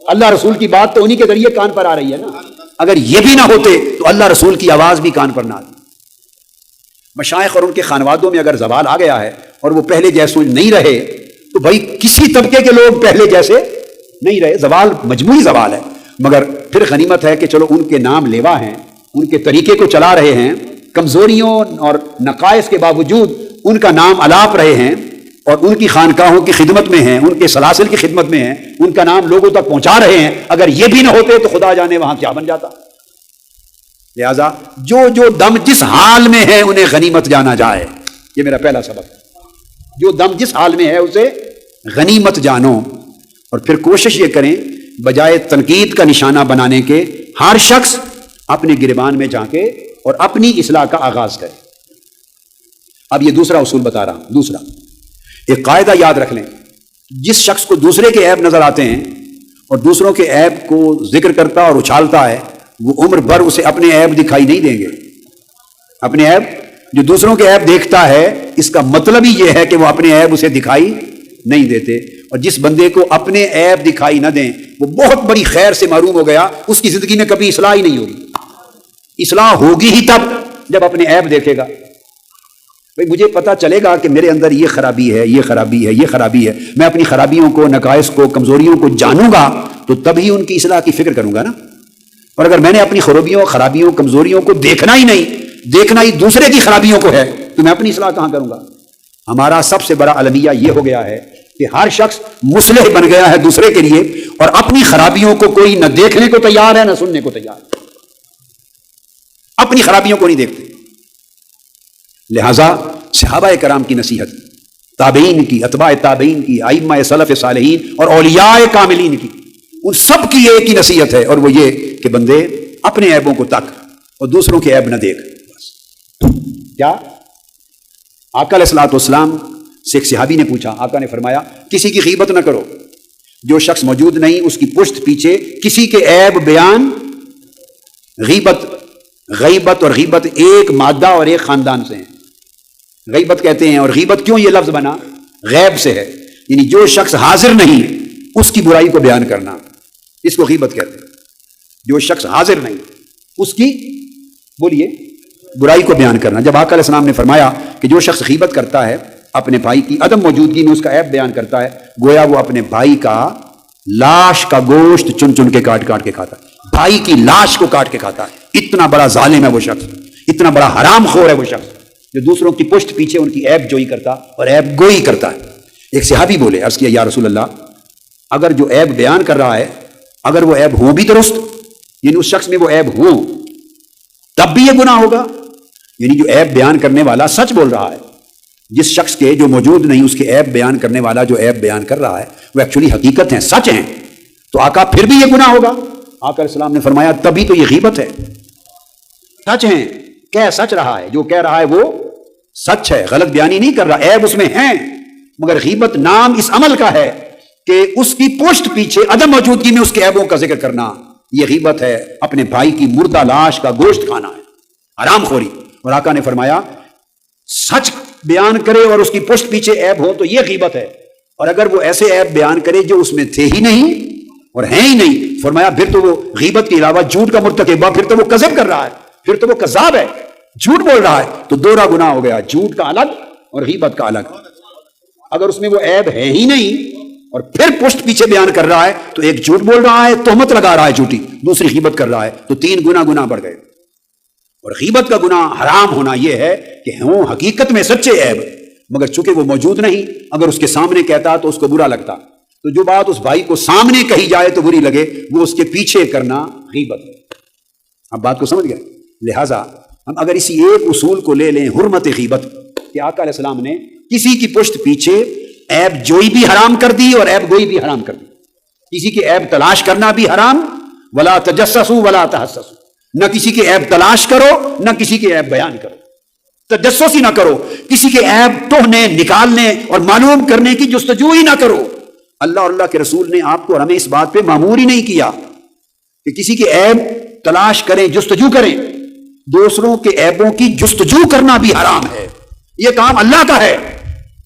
اللہ رسول کی بات تو انہی کے ذریعے کان پر آ رہی ہے نا. اگر یہ بھی نہ ہوتے تو اللہ رسول کی آواز بھی کان پر نہ آتی. مشائخ اور ان کے خانوادوں میں اگر زوال آ گیا ہے اور وہ پہلے جیسے نہیں رہے, تو بھائی کسی طبقے کے لوگ پہلے جیسے نہیں رہے. زوال مجموعی زوال ہے, مگر پھر غنیمت ہے کہ چلو ان کے نام لیوا ہیں, ان کے طریقے کو چلا رہے ہیں, کمزوریوں اور نقائص کے باوجود ان کا نام الاپ رہے ہیں, اور ان کی خانقاہوں کی خدمت میں ہیں, ان کے سلاسل کی خدمت میں ہیں, ان کا نام لوگوں تک پہنچا رہے ہیں. اگر یہ بھی نہ ہوتے تو خدا جانے وہاں کیا بن جاتا. لہذا جو دم جس حال میں ہے انہیں غنیمت جانا جائے. یہ میرا پہلا سبق. جو دم جس حال میں ہے اسے غنیمت جانو, اور پھر کوشش یہ کریں بجائے تنقید کا نشانہ بنانے کے, ہر شخص اپنے گریبان میں جھانکے اور اپنی اصلاح کا آغاز کرے. اب یہ دوسرا اصول بتا رہا ہوں. دوسرا ایک قاعدہ یاد رکھ لیں, جس شخص کو دوسرے کے عیب نظر آتے ہیں اور دوسروں کے عیب کو ذکر کرتا اور اچھالتا ہے, وہ عمر بھر اسے اپنے عیب دکھائی نہیں دیں گے. اپنے عیب, جو دوسروں کے عیب دیکھتا ہے, اس کا مطلب ہی یہ ہے کہ وہ اپنے عیب اسے دکھائی نہیں دیتے. اور جس بندے کو اپنے عیب دکھائی نہ دیں, وہ بہت بڑی خیر سے محروم ہو گیا. اس کی زندگی میں کبھی اصلاح ہی نہیں ہوگی. اصلاح ہوگی ہی تب جب اپنے عیب دیکھے گا. بھئی مجھے پتا چلے گا کہ میرے اندر یہ خرابی ہے, یہ خرابی ہے, یہ خرابی ہے. میں اپنی خرابیوں کو, نقائص کو, کمزوریوں کو جانوں گا تو تبھی ان کی اصلاح کی فکر کروں گا نا. اور اگر میں نے اپنی خرابیوں, کمزوریوں کو دیکھنا ہی نہیں, دیکھنا ہی دوسرے کی خرابیوں کو ہے, تو میں اپنی اصلاح کہاں کروں گا. ہمارا سب سے بڑا المیہ یہ ہو گیا ہے کہ ہر شخص مصلح بن گیا ہے دوسرے کے لیے, اور اپنی خرابیوں کو کوئی نہ دیکھنے کو تیار ہے نہ سننے کو تیار ہے. اپنی خرابیوں کو نہیں دیکھتے. لہذا صحابہ کرام کی نصیحت, تابعین کی, اتباع تابعین کی, ائمہ سلف صالحین اور اولیاء کاملین کی, ان سب کی ایک ہی نصیحت ہے, اور وہ یہ کہ بندے اپنے عیبوں کو تک اور دوسروں کے عیب نہ دیکھ. کیا آقا علیہ الصلوۃ والسلام سے ایک صحابی نے پوچھا, آقا نے فرمایا کسی کی غیبت نہ کرو. جو شخص موجود نہیں اس کی پشت پیچھے کسی کے عیب بیان. غیبت اور غیبت ایک مادہ اور ایک خاندان سے ہیں. غیبت کہتے ہیں, اور غیبت کیوں یہ لفظ بنا, غیب سے ہے, یعنی جو شخص حاضر نہیں اس کی برائی کو بیان کرنا, اس کو غیبت کہتے ہیں. جو شخص حاضر نہیں اس کی بولیے برائی کو بیان کرنا. جب آقا علیہ السلام نے فرمایا کہ جو شخص غیبت کرتا ہے اپنے بھائی کی عدم موجودگی میں, اس کا عیب بیان کرتا ہے, گویا وہ اپنے بھائی کا لاش کا گوشت چن چن کے کاٹ کاٹ کے کھاتا ہے. بھائی کی لاش کو کاٹ کے کھاتا ہے. اتنا بڑا ظالم ہے وہ شخص. اتنا بڑا حرام خور ہے وہ شخص جو دوسروں کی پشت پیچھے ان کی عیب جوئی کرتا اور عیب گوئی کرتا ہے. ایک صحابی بولے، عرض کیا یا رسول اللہ، اگر جو عیب بیان کر رہا ہے اگر وہ عیب ہوں بھی درست، یعنی اس شخص میں وہ عیب ہوں تب بھی یہ گناہ ہوگا؟ یعنی جو عیب بیان کرنے والا سچ بول رہا ہے، جس شخص کے جو موجود نہیں اس کے عیب بیان کرنے والا جو عیب بیان کر رہا ہے وہ ایکچولی حقیقت ہیں، سچ ہیں، تو آقا پھر بھی یہ گناہ ہوگا؟ آقا علیہ السلام نے فرمایا تبھی تو یہ غیبت ہے. سچ ہیں، کہہ سچ رہا ہے، جو کہہ رہا ہے وہ سچ ہے، غلط بیانی نہیں کر رہا، عیب اس میں ہیں، مگر غیبت نام اس عمل کا ہے کہ اس کی پشت پیچھے عدم موجودگی میں اس کے عیبوں کا ذکر کرنا، یہ غیبت ہے، اپنے بھائی کی مردہ لاش کا گوشت کھانا ہے، حرام خوری. اور آقا نے فرمایا سچ بیان کرے اور اس کی پشت پیچھے عیب ہو تو یہ غیبت ہے، اور اگر وہ ایسے عیب بیان کرے جو اس میں تھے ہی نہیں اور ہیں ہی نہیں، فرمایا پھر تو وہ غیبت کے علاوہ جھوٹ کا مرتکب ہے، پھر تو وہ کذب کر رہا ہے، پھر تو وہ کذاب ہے، جھوٹ بول رہا ہے. تو دوہرا گناہ ہو گیا، جھوٹ کا الگ اور غیبت کا الگ. اگر اس میں وہ عیب ہے ہی نہیں اور پھر پشت پیچھے بیان کر رہا ہے تو ایک جھوٹ بول رہا ہے، تہمت لگا رہا ہے جھوٹی، دوسری غیبت کر رہا ہے، تو 3 گناہ بڑھ گئے. اور غیبت کا گناہ حرام ہونا یہ ہے کہ ہوں حقیقت میں سچے عیب، مگر چونکہ وہ موجود نہیں، اگر اس کے سامنے کہتا تو اس کو برا لگتا، تو جو بات اس بھائی کو سامنے کہی جائے تو بری لگے، وہ اس کے پیچھے کرنا غیبت ہے. اب بات کو سمجھ گئے؟ لہٰذا ہم اگر اسی ایک اصول کو لے لیں، حرمت غیبت، کہ آقا علیہ السلام نے کسی کی پشت پیچھے عیب جوئی بھی حرام کر دی اور عیب گوئی بھی حرام کر دی. کسی کی عیب تلاش کرنا بھی حرام، ولا تجسسوا ولا تحسسوا، نہ کسی کے عیب تلاش کرو نہ کسی کے عیب بیان کرو، تجسس ہی نہ کرو، کسی کے عیب ٹوہنے نکالنے اور معلوم کرنے کی جستجو ہی نہ کرو. اللہ اور اللہ کے رسول نے آپ کو اور ہمیں اس بات پہ مامور ہی نہیں کیا کہ کسی کے عیب تلاش کریں، جستجو کریں. دوسروں کے عیبوں کی جستجو کرنا بھی حرام ہے، یہ کام اللہ کا ہے،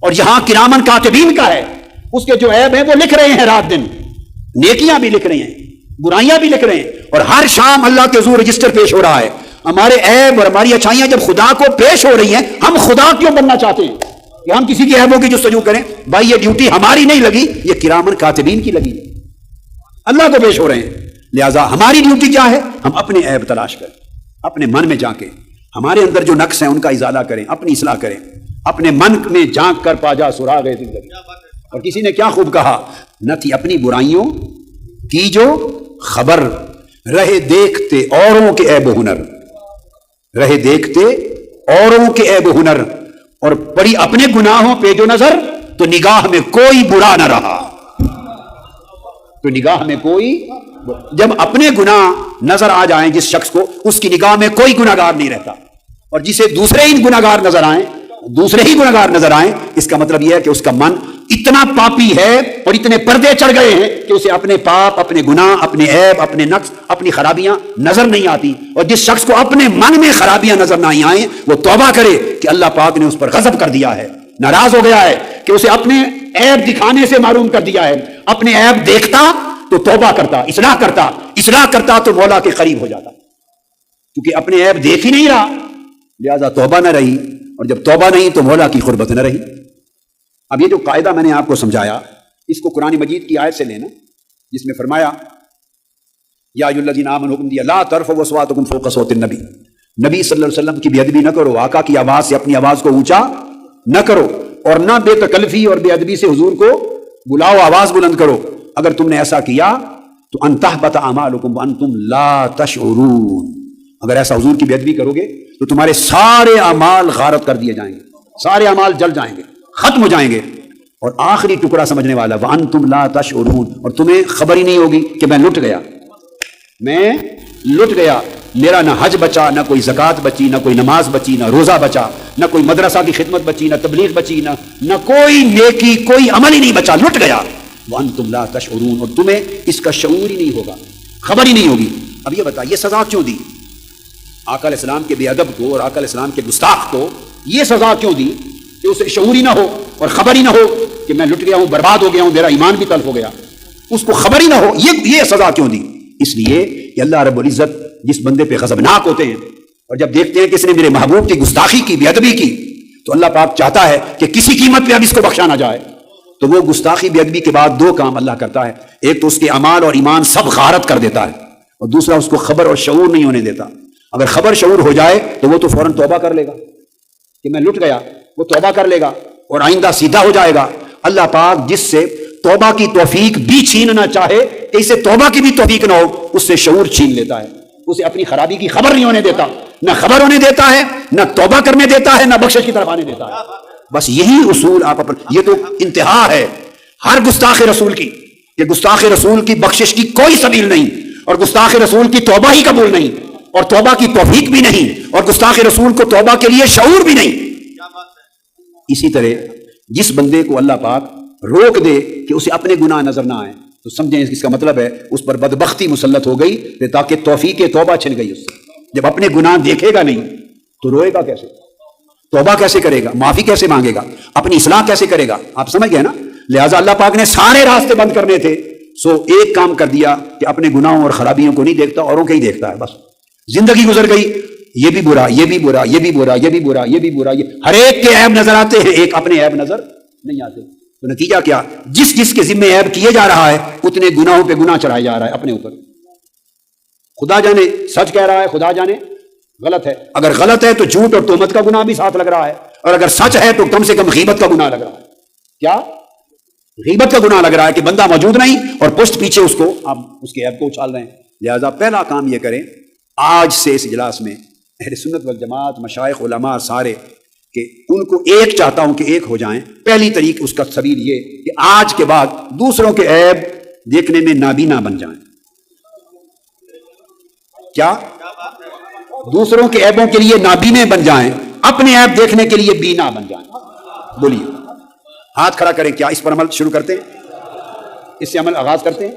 اور یہاں کرامن کاتبین کا ہے. اس کے جو عیب ہیں وہ لکھ رہے ہیں رات دن، نیکیاں بھی لکھ رہے ہیں، برائیاں بھی لکھ رہے ہیں، اور ہر شام اللہ کے حضور رجسٹر پیش ہو رہا ہے. ہمارے عیب اور ہماری اچھائیاں جب خدا کو پیش ہو رہی ہیں، ہم خدا کیوں بننا چاہتے ہیں کہ ہم کسی کے عیبوں کی جستجو کریں؟ بھائی یہ ڈیوٹی ہماری نہیں لگی، یہ کرامن کاتبین کی لگی، اللہ کو پیش ہو رہے ہیں. لہٰذا ہماری ڈیوٹی کیا ہے؟ ہم اپنے عیب تلاش کریں، اپنے من میں جا کے ہمارے اندر جو نقص ہیں ان کا ازالہ کریں، اپنی اصلاح کریں، اپنے من میں جھانک کر پا جا سراغ زندگی. اور کسی نے کیا خوب کہا، نہ تھی اپنی برائیوں کی جو خبر، رہے دیکھتے اوروں کے عیب و ہنر، رہے دیکھتے اوروں کے عیب و ہنر، اور پڑی اپنے گناہوں پہ جو نظر تو نگاہ میں کوئی برا نہ رہا. تو نگاہ میں کوئی، جب اپنے گناہ نظر آ جائیں جس شخص کو، اس کی نگاہ میں کوئی گناہگار نہیں رہتا، اور جسے دوسرے ہی گناہگار نظر آئیں، دوسرے ہی گناہگار نظر آئیں، اس کا مطلب یہ ہے کہ اس کا من اتنا پاپی ہے اور اتنے پردے چڑھ گئے ہیں کہ اسے اپنے پاپ، اپنے گناہ، اپنے عیب، اپنے نقص، اپنی خرابیاں نظر نہیں آتی. اور جس شخص کو اپنے من میں خرابیاں نظر نہیں آئیں وہ توبہ کرے کہ اللہ پاک نے اس پر غضب کر دیا ہے، ناراض ہو گیا ہے کہ اسے اپنے عیب دکھانے سے معروم کر دیا ہے. اپنے عیب دیکھتا تو توبہ کرتا، اصلاح کرتا تو مولا کے قریب ہو جاتا. کیونکہ اپنے عیب دیکھ ہی نہیں رہا، لہذا توبہ نہ رہی، اور جب توبہ نہیں تو مولا کی قربت نہ رہی. اب یہ جو قاعدہ میں نے آپ کو سمجھایا، اس کو قرآن مجید کی آیت سے لینا جس میں فرمایا یا ایھا الذین آمنوا، حکم دیا لا ترفعوا اصواتکم فوق صوت النبی، نبی صلی اللہ علیہ وسلم کی بے ادبی نہ کرو، آقا کی آواز سے اپنی آواز کو اونچا نہ کرو، اور نہ بے تکلفی اور بے ادبی سے حضور کو بلاؤ، آواز بلند کرو. اگر تم نے ایسا کیا تو ان تحبط اعمالکم وانتم لا تشعرون، اگر ایسا حضور کی بے ادبی کرو گے تو تمہارے سارے اعمال غارت کر دیے جائیں گے، سارے اعمال جل جائیں گے، ختم ہو جائیں گے. اور آخری ٹکڑا سمجھنے والا وانتم لا تشعرون، اور تمہیں خبر ہی نہیں ہوگی کہ میں لٹ گیا، میرا نہ حج بچا، نہ کوئی زکوٰۃ بچی، نہ کوئی نماز بچی، نہ روزہ بچا، نہ کوئی مدرسہ کی خدمت بچی، نہ تبلیغ بچی، نہ کوئی نیکی، کوئی عمل ہی نہیں بچا، لٹ گیا. وانتم لا تشعرون، اور تمہیں اس کا شعور ہی نہیں ہوگا، خبر ہی نہیں ہوگی. اب یہ بتا، یہ سزا کیوں دی آقا علیہ السلام کے بے ادب کو اور آقا علیہ السلام کے گستاخ کو؟ یہ سزا کیوں دی کہ اسے شعور ہی نہ ہو اور خبر ہی نہ ہو کہ میں لٹ گیا ہوں، برباد ہو گیا ہوں، میرا ایمان بھی تلف ہو گیا، اس کو خبر ہی نہ ہو. یہ سزا کیوں دی؟ اس لیے کہ اللہ رب العزت جس بندے پہ غضبناک ہوتے ہیں اور جب دیکھتے ہیں کہ اس نے میرے محبوب کی گستاخی کی، بے ادبی کی، تو اللہ پاک چاہتا ہے کہ کسی قیمت پہ اب اس کو بخشا نہ جائے. تو وہ گستاخی بے ادبی کے بعد 2 کام اللہ کرتا ہے، ایک تو اس کے اعمال اور ایمان سب غارت کر دیتا ہے، اور دوسرا اس کو خبر اور شعور نہیں ہونے دیتا. اگر خبر شعور ہو جائے تو وہ تو فوراً توبہ کر لے گا کہ میں لٹ گیا، وہ توبہ کر لے گا اور آئندہ سیدھا ہو جائے گا۔ اللہ پاک جس سے توبہ کی توفیق بھی چھیننا چاہے کہ اسے توبہ کی بھی توفیق نہ ہو، اس سے شعور چھین لیتا ہے، اسے اپنی خرابی کی خبر نہیں ہونے دیتا، نہ خبر ہونے دیتا ہے، نہ توبہ کرنے دیتا ہے، نہ بخشش کی طرف آنے دیتا ہے۔ بس یہی اصول آپ یہ تو انتہا ہے ہر گستاخ رسول کی، کہ گستاخ رسول کی بخشش کی کوئی سبیل نہیں، اور گستاخ رسول کی توبہ ہی قبول نہیں، اور توبہ کی توفیق بھی نہیں، اور گستاخ رسول کو توبہ کے لیے شعور بھی نہیں۔ اسی طرح جس بندے کو اللہ پاک روک دے کہ اسے اپنے گناہ نظر نہ آئیں تو سمجھیں اس کا مطلب ہے اس پر بدبختی مسلط ہو گئی، تاکہ توفیق توبہ چھن گئی اس سے۔ جب اپنے گناہ دیکھے گا نہیں تو روئے گا کیسے؟ توبہ کیسے کرے گا؟ معافی کیسے مانگے گا؟ اپنی اصلاح کیسے کرے گا؟ آپ سمجھ گئے نا؟ لہٰذا اللہ پاک نے سارے راستے بند کرنے تھے، سو ایک کام کر دیا کہ اپنے گناہوں اور خرابیوں کو نہیں دیکھتا، اوروں کے ہی دیکھتا ہے۔ بس زندگی گزر گئی، یہ بھی برا، یہ بھی برا، یہ بھی برا، یہ بھی برا، یہ بھی برا، یہ ہر ایک کے عیب نظر آتے ہیں، ایک اپنے عیب نظر نہیں آتے۔ تو نتیجہ کیا؟ جس جس کے ذمے عیب کیے جا رہا ہے اتنے گناہوں پہ گناہ چڑھایا جا رہا ہے اپنے اوپر۔ خدا جانے سچ کہہ رہا ہے، خدا جانے غلط ہے۔ اگر غلط ہے تو جھوٹ اور تہمت کا گناہ بھی ساتھ لگ رہا ہے، اور اگر سچ ہے تو کم سے کم غیبت کا گناہ لگ رہا ہے۔ کیا؟ غیبت کا گناہ لگ رہا ہے کہ بندہ موجود نہیں اور پشت پیچھے اس کو آپ اس کے عیب کو اچھال رہے ہیں۔ لہذا پہلا کام یہ کریں آج سے اس اجلاس میں، اہل سنت والجماعت، مشائخ، علماء سارے، کہ ان کو ایک چاہتا ہوں کہ ایک ہو جائیں۔ پہلی طریق اس کا سبیل یہ کہ آج کے بعد دوسروں کے عیب دیکھنے میں نابینا بن جائیں۔ کیا؟ دوسروں کے عیبوں کے لیے نابینے بن جائیں، اپنے عیب دیکھنے کے لیے بینا بن جائیں۔ بولیے، ہاتھ کھڑا کریں، کیا اس پر عمل شروع کرتے ہیں؟ اس سے عمل آغاز کرتے ہیں؟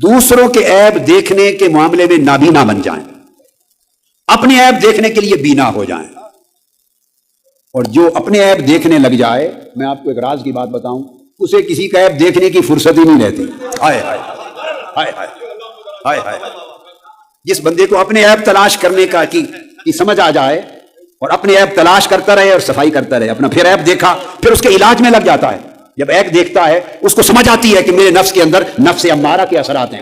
دوسروں کے عیب دیکھنے کے معاملے میں نابینا بن جائیں، اپنے عیب دیکھنے کے لیے بینا ہو جائیں۔ اور جو اپنے عیب دیکھنے لگ جائے، میں آپ کو ایک راز کی بات بتاؤں، اسے کسی کا عیب دیکھنے کی فرصت ہی نہیں رہتی۔ ہائے ہائے ہائے ہائے ہائے ہائے۔ جس بندے کو اپنے عیب تلاش کرنے کی سمجھ آ جائے اور اپنے عیب تلاش کرتا رہے اور صفائی کرتا رہے، اپنا پھر عیب دیکھا، پھر اس کے علاج میں لگ جاتا ہے۔ جب عیب دیکھتا ہے اس کو سمجھ آتی ہے کہ میرے نفس کے اندر نفس امارہ کے اثرات ہیں،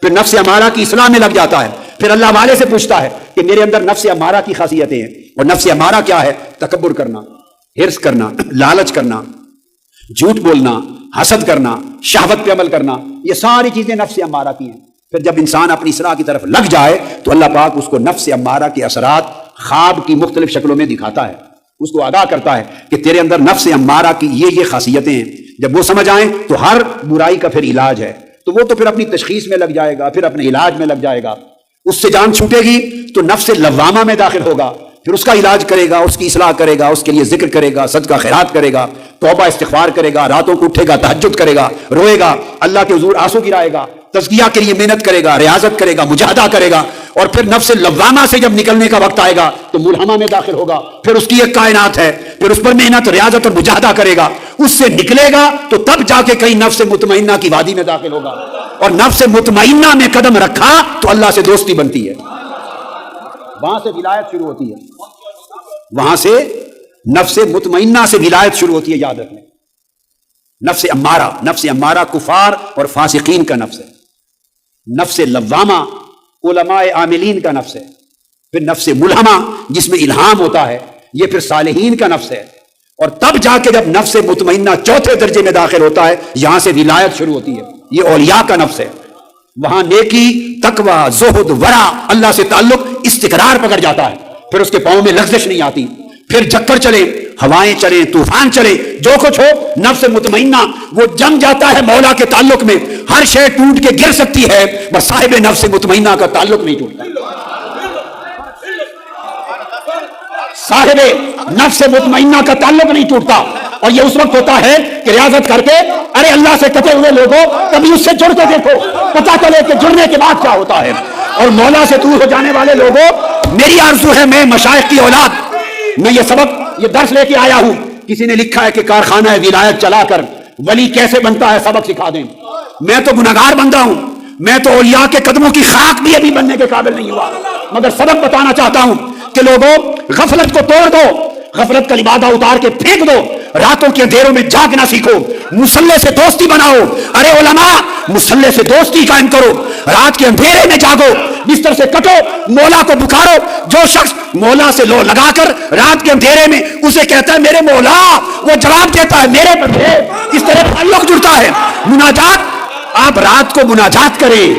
پھر نفس امارہ کی اصلاح میں لگ جاتا ہے، پھر اللہ والے سے پوچھتا ہے کہ میرے اندر نفس امارہ کی خاصیتیں ہیں، اور نفس امارہ کیا ہے؟ تکبر کرنا، حرص کرنا، لالچ کرنا، جھوٹ بولنا، حسد کرنا، شہوت پہ عمل کرنا، یہ ساری چیزیں نفس امارہ کی ہیں۔ پھر جب انسان اپنی اصلاح کی طرف لگ جائے تو اللہ پاک اس کو نفس امارہ کے اثرات خواب کی مختلف شکلوں میں دکھاتا ہے، اس کو آگاہ کرتا ہے کہ تیرے اندر نفس امارہ کی یہ خاصیتیں ہیں۔ جب وہ سمجھ آئیں تو ہر برائی کا پھر علاج ہے، تو وہ تو پھر اپنی تشخیص میں لگ جائے گا، پھر اپنے علاج میں لگ جائے گا۔ اس سے جان چھوٹے گی تو نفس لوامہ میں داخل ہوگا، پھر اس کا علاج کرے گا، اس کی اصلاح کرے گا، اس کے لیے ذکر کرے گا، صدقہ خیرات کرے گا، توبہ استغفار کرے گا، راتوں کو اٹھے گا، تہجد کرے گا، روئے گا، اللہ کے حضور آنسو گرائے گا، تزکیہ کے لیے محنت کرے گا، ریاضت کرے گا، مجاہدہ کرے گا، اور پھر نفس لوامہ سے جب نکلنے کا وقت آئے گا تو ملہمہ میں داخل ہوگا، پھر اس کی ایک کائنات ہے، پھر اس پر محنت، ریاضت اور مجاہدہ کرے گا، اس سے نکلے گا تو تب جا کے کہیں نفس مطمئنہ کی وادی میں داخل ہوگا، اور نفس مطمئنہ میں قدم رکھا تو اللہ سے دوستی بنتی ہے، وہاں سے ولایت شروع ہوتی ہے، وہاں سے نفس مطمئنہ سے ولایت شروع ہوتی ہے۔ یاد رکھیں، نفس امارہ کفار اور فاسقین کا نفس ہے، نفس لوامہ علماء عاملین کا نفس ہے، پھر نفس ملہمہ جس میں الہام ہوتا ہے، یہ پھر صالحین کا نفس ہے، اور تب جا کے جب نفس مطمئنہ چوتھے درجے میں داخل ہوتا ہے، یہاں سے ولایت شروع ہوتی ہے، یہ اولیاء کا نفس ہے، وہاں نیکی، تقوی، زہد، ورع، اللہ سے تعلق، استقرار پکڑ جاتا ہے، پھر اس کے پاؤں میں لغزش نہیں آتی، پھر چکر چلے، ہوائیں چلیں، طوفان چلے، جو کچھ ہو، نفس مطمئنہ وہ جم جاتا ہے مولا کے تعلق میں، ہر شے ٹوٹ کے گر سکتی ہے، بس صاحب نفس مطمئنہ کا تعلق نہیں ٹوٹتا۔ صاحب نفس مطمئنہ کا تعلق نہیں ٹوٹتا، اور یہ اس وقت ہوتا ہے کہ ریاضت کر کے، ارے اللہ سے کٹے ہوئے لوگوں کبھی اس سے جڑ کے دیکھو، پتہ چلے کہ جڑنے کے بعد کیا ہوتا ہے، اور مولا سے دور ہو جانے والے لوگوں، میری آرزو ہے میں مشائخ کی اولاد، میں یہ سبق، یہ درس لے کے آیا ہوں، کسی نے لکھا ہے کہ کارخانہ ولایت چلا کر ولی کیسے بنتا ہے سبق سکھا دیں، میں تو گنہگار بندہ ہوں، میں تو اولیاء کے قدموں کی خاک بھی ابھی بننے کے قابل نہیں ہوا، مگر سبق بتانا چاہتا ہوں کہ لوگوں غفلت کو توڑ دو، غفلت کا لبادہ اتار کے پھینک دو، راتوں کے اندھیروں میں جاگنا سیکھو، مصلے سے دوستی بناؤ، ارے علماء مصلے سے دوستی قائم کرو، رات کے اندھیرے میں جاگو، بستر سے کٹو، مولا کو پکارو۔ جو شخص مولا سے لو لگا کر رات کے اندھیرے میں اسے کہتا ہے میرے مولا، وہ جواب دیتا ہے میرے بندے۔ اس طرح تعلق جڑتا ہے۔ مناجات، آپ رات کو مناجات کریں۔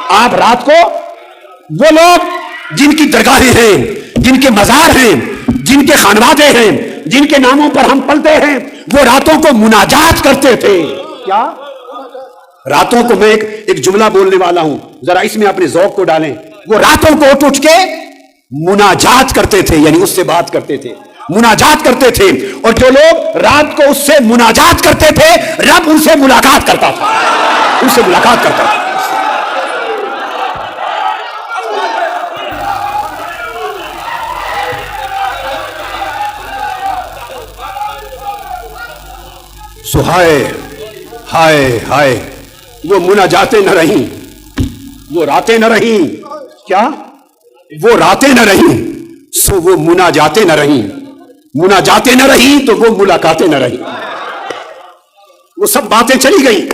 آپ رات کو، وہ لوگ جن کی درگاہیں ہیں، جن کے مزار ہیں، جن کے خانوادے ہیں، جن کے ناموں پر ہم پلتے ہیں، وہ راتوں کو مناجات کرتے تھے۔ کیا راتوں کو، میں ایک جملہ بولنے والا ہوں، ذرا اس میں اپنے ذوق کو ڈالیں۔ وہ راتوں کو اٹھ کے مناجات کرتے تھے، یعنی اس سے بات کرتے تھے، مناجات کرتے تھے۔ اور جو لوگ رات کو اس سے مناجات کرتے تھے، رب ان سے ملاقات کرتا تھا، ان سے ملاقات کرتا تھا۔ سو ہائے ہائے ہائے، وہ مناجاتیں نہ رہیں، وہ راتیں نہ رہیں۔ کیا؟ وہ راتیں نہ رہیں، سو وہ مناجاتیں نہ رہیں۔ مناجاتیں نہ رہیں تو وہ ملاقاتیں نہ رہیں۔ وہ سب باتیں چلی گئیں،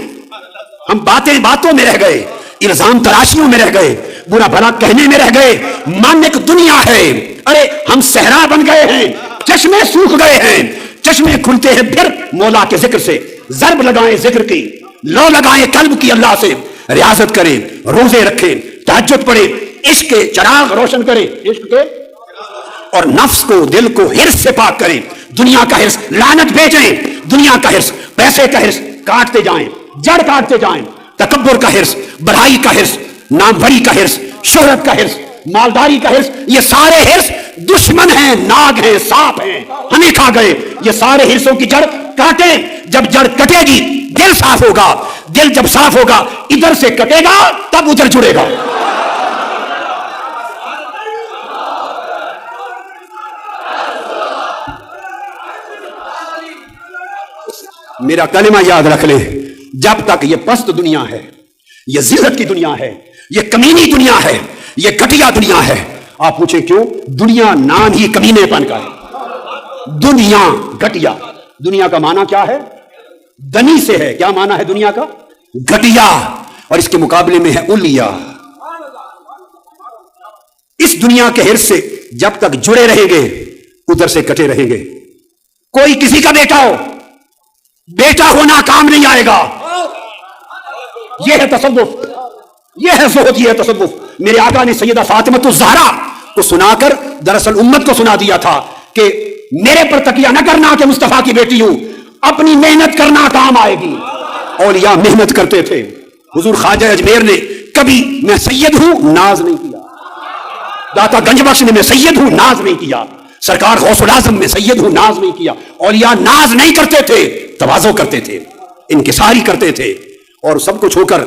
ہم باتوں میں رہ گئے، الزام تراشیوں میں رہ گئے، برا بھلا کہنے میں رہ گئے۔ من ایک دنیا ہے، ارے ہم صحرا بن گئے ہیں، چشمے سوکھ گئے ہیں۔ چشمے کھلتے ہیں پھر مولا کے ذکر سے، ضرب لگائیں ذکر کی، لو لگائیں قلب کی اللہ سے، ریاضت کریں، روزے رکھیں، تہجد پڑھیں، عشق کے چراغ روشن کریں، عشق کے، اور نفس کو، دل کو حرص سے پاک کریں۔ دنیا کا حرص لعنت بھیجیں، دنیا کا حرص، پیسے کا حرص کاٹتے جائیں، جڑ کاٹتے جائیں۔ تکبر کا حرص، بڑائی کا حرص، ناموری کا حرص، شہرت کا حرص، مالداری کا حرص، یہ سارے حرص دشمن ہیں، ناگ ہیں، سانپ ہیں، ہمیں کھا گئے۔ یہ سارے حرصوں کی جڑ کاٹیں۔ جب جڑ کٹے گی دل صاف ہوگا، دل جب صاف ہوگا ادھر سے کٹے گا تب ادھر جڑے گا۔ میرا کلمہ یاد رکھ لے، جب تک یہ پست دنیا ہے، یہ ذلت کی دنیا ہے، یہ کمینی دنیا ہے، یہ گھٹیا دنیا ہے۔ آپ پوچھیں کیوں؟ دنیا نام ہی کمینے پن کا ہے۔ دنیا گھٹیا، دنیا کا معنی کیا ہے؟ دنی سے ہے۔ کیا معنی ہے دنیا کا؟ گھٹیا۔ اور اس کے مقابلے میں ہے علیا۔ اس دنیا کے حرص سے جب تک جڑے رہیں گے ادھر سے کٹے رہیں گے۔ کوئی کسی کا بیٹا ہو، بیٹا ہونا کام نہیں آئے گا۔ یہ ہے تصوف، یہ ہے زہد، یہ ہے تصوف۔ میرے آقا نے سیدہ فاطمہ الزہرا کو سنا کر دراصل امت کو سنا دیا تھا کہ میرے پر تکیہ نہ کرنا کہ مصطفیٰ کی بیٹی ہوں، اپنی محنت کرنا کام آئے گی۔ اولیاء محنت کرتے تھے۔ حضور خواجہ اجمیر نے کبھی میں سید ہوں ناز نہیں کیا، داتا گنج بخش نے میں سید ہوں ناز نہیں کیا، سرکار غوث العظم میں سید ہوں ناز نہیں کیا۔ اولیاء ناز نہیں کرتے تھے، تواضع کرتے تھے، انکساری کرتے تھے۔ اور سب کچھ ہو کر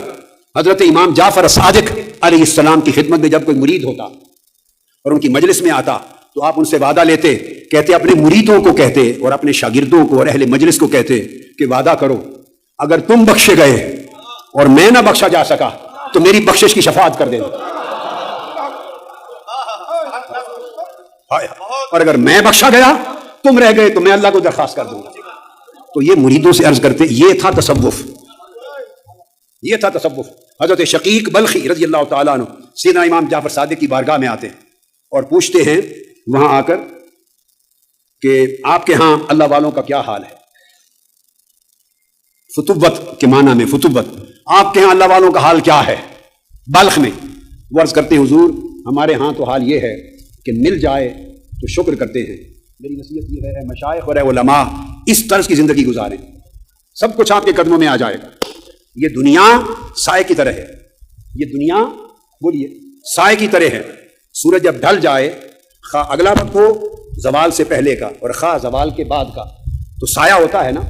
حضرت امام جعفر صادق علیہ السلام کی خدمت میں جب کوئی مرید ہوتا اور ان کی مجلس میں آتا تو آپ ان سے وعدہ لیتے، کہتے اپنے مریدوں کو کہتے اور اپنے شاگردوں کو اور اہل مجلس کو کہتے کہ وعدہ کرو اگر تم بخشے گئے اور میں نہ بخشا جا سکا تو میری بخشش کی شفاعت کر دینا، اور اگر میں بخشا گیا تم رہ گئے تو میں اللہ کو درخواست کر دوں گا۔ تو یہ مریدوں سے عرض کرتے، یہ تھا تصوف، یہ تھا تصوف۔ حضرت شقیق بلخی رضی اللہ تعالیٰ عنہ سیدنا امام جعفر صادق کی بارگاہ میں آتے ہیں اور پوچھتے ہیں وہاں آ کر کہ آپ کے ہاں اللہ والوں کا کیا حال ہے؟ فتوت کے معنی میں فتوت، آپ کے ہاں اللہ والوں کا حال کیا ہے بلخ میں؟ وہ عرض کرتے ہیں حضور ہمارے ہاں تو حال یہ ہے کہ مل جائے تو شکر کرتے ہیں۔ میری نصیحت یہ ہے مشائخ اور علماء اس طرز کی زندگی گزاریں، سب کچھ آپ کے قدموں میں آ جائے گا۔ یہ دنیا سائے کی طرح ہے، یہ دنیا بولیے سائے کی طرح ہے۔ سورج جب ڈھل جائے، خواہ اگلا وقت ہو زوال سے پہلے کا اور خواہ زوال کے بعد کا، تو سایہ ہوتا ہے نا۔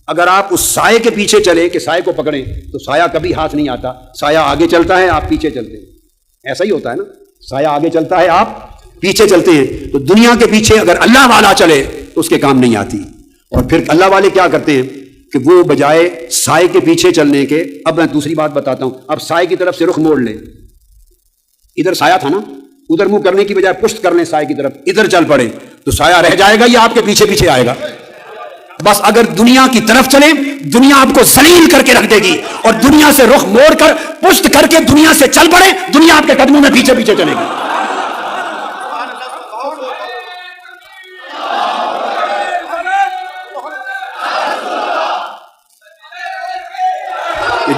اگر آپ اس سائے کے پیچھے چلے کہ سائے کو پکڑیں تو سایہ کبھی ہاتھ نہیں آتا، سایہ آگے چلتا ہے آپ پیچھے چلتے ہیں، ایسا ہی ہوتا ہے نا، سایہ آگے چلتا ہے آپ پیچھے چلتے ہیں۔ تو دنیا کے پیچھے اگر اللہ والا چلے تو اس کے کام نہیں آتی۔ اور پھر اللہ والے کیا کرتے ہیں کہ وہ بجائے سائے کے پیچھے چلنے کے، اب میں دوسری بات بتاتا ہوں، اب سائے کی طرف سے رخ موڑ لیں، ادھر سایہ تھا نا، ادھر منہ کرنے کی بجائے پشت کر لیں سائے کی طرف، ادھر چل پڑے تو سایہ رہ جائے گا یا آپ کے پیچھے پیچھے آئے گا؟ بس اگر دنیا کی طرف چلیں دنیا آپ کو ذلیل کر کے رکھ دے گی، اور دنیا سے رخ موڑ کر پشت کر کے دنیا سے چل پڑے دنیا آپ کے قدموں میں پیچھے پیچھے چلے گی۔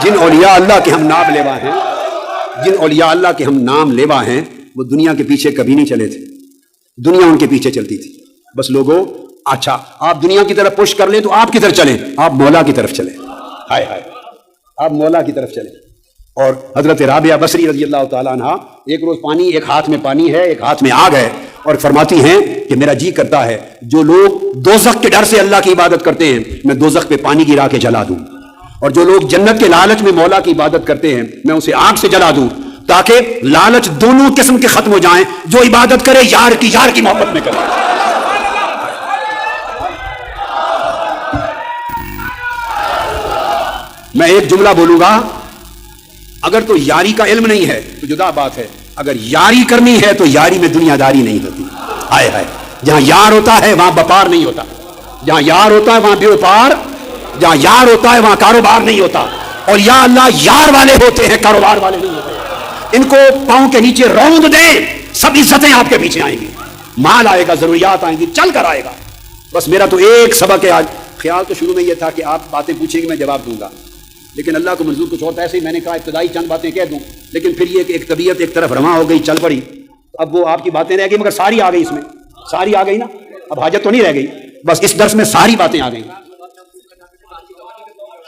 جن اولیاء اللہ کے ہم نام لیوا ہیں، جن اولیاء اللہ کے ہم نام لیوا ہیں، وہ دنیا کے پیچھے کبھی نہیں چلے تھے، دنیا ان کے پیچھے چلتی تھی۔ بس لوگوں، اچھا آپ دنیا کی طرف پش کر لیں تو آپ کدھر چلیں؟ آپ مولا کی طرف چلیں، ہائے ہائے، آپ مولا کی طرف چلیں۔ اور حضرت رابعہ بصری رضی اللہ تعالیٰ عنہ، ایک روز پانی، ایک ہاتھ میں پانی ہے ایک ہاتھ میں آگ ہے، اور فرماتی ہیں کہ میرا جی کرتا ہے جو لوگ دوزخ کے ڈر سے اللہ کی عبادت کرتے ہیں میں دوزخ پہ پانی گرا کے جلا دوں، اور جو لوگ جنت کے لالچ میں مولا کی عبادت کرتے ہیں میں اسے آگ سے جلا دوں، تاکہ لالچ دونوں قسم کے ختم ہو جائیں، جو عبادت کرے یار کی محبت میں کرے۔ میں ایک جملہ بولوں گا، اگر تو یاری کا علم نہیں ہے تو جدا بات ہے، اگر یاری کرنی ہے تو یاری میں دنیا داری نہیں ہوتی۔ ہائے ہائے، جہاں یار ہوتا ہے وہاں وپار نہیں ہوتا، جہاں یار ہوتا ہے وہاں بے وپار، جہاں یار ہوتا ہے وہاں کاروبار نہیں ہوتا، اور یا اللہ یار والے ہوتے ہیں کاروبار والے نہیں ہوتے۔ ان کو پاؤں کے نیچے روند دیں، سب عزتیں آپ کے پیچھے آئیں گی، مال آئے گا، ضروریات آئیں گی، چل کر آئے گا۔ بس میرا تو ایک سبق ہے آج، خیال تو شروع میں یہ تھا کہ آپ باتیں پوچھیں گے میں جواب دوں گا، لیکن اللہ کو منظور کچھ اور تھا، ایسے ہی میں نے کہا ابتدائی چند باتیں کہہ دوں، لیکن پھر یہ کہ ایک طبیعت ایک طرف رواں ہو گئی، چل پڑی، اب وہ آپ کی باتیں رہ گئی، مگر ساری آ گئی، اس میں ساری آ گئی نا، اب حاجت تو نہیں رہ گئی، بس اس درس میں ساری باتیں آ گئی،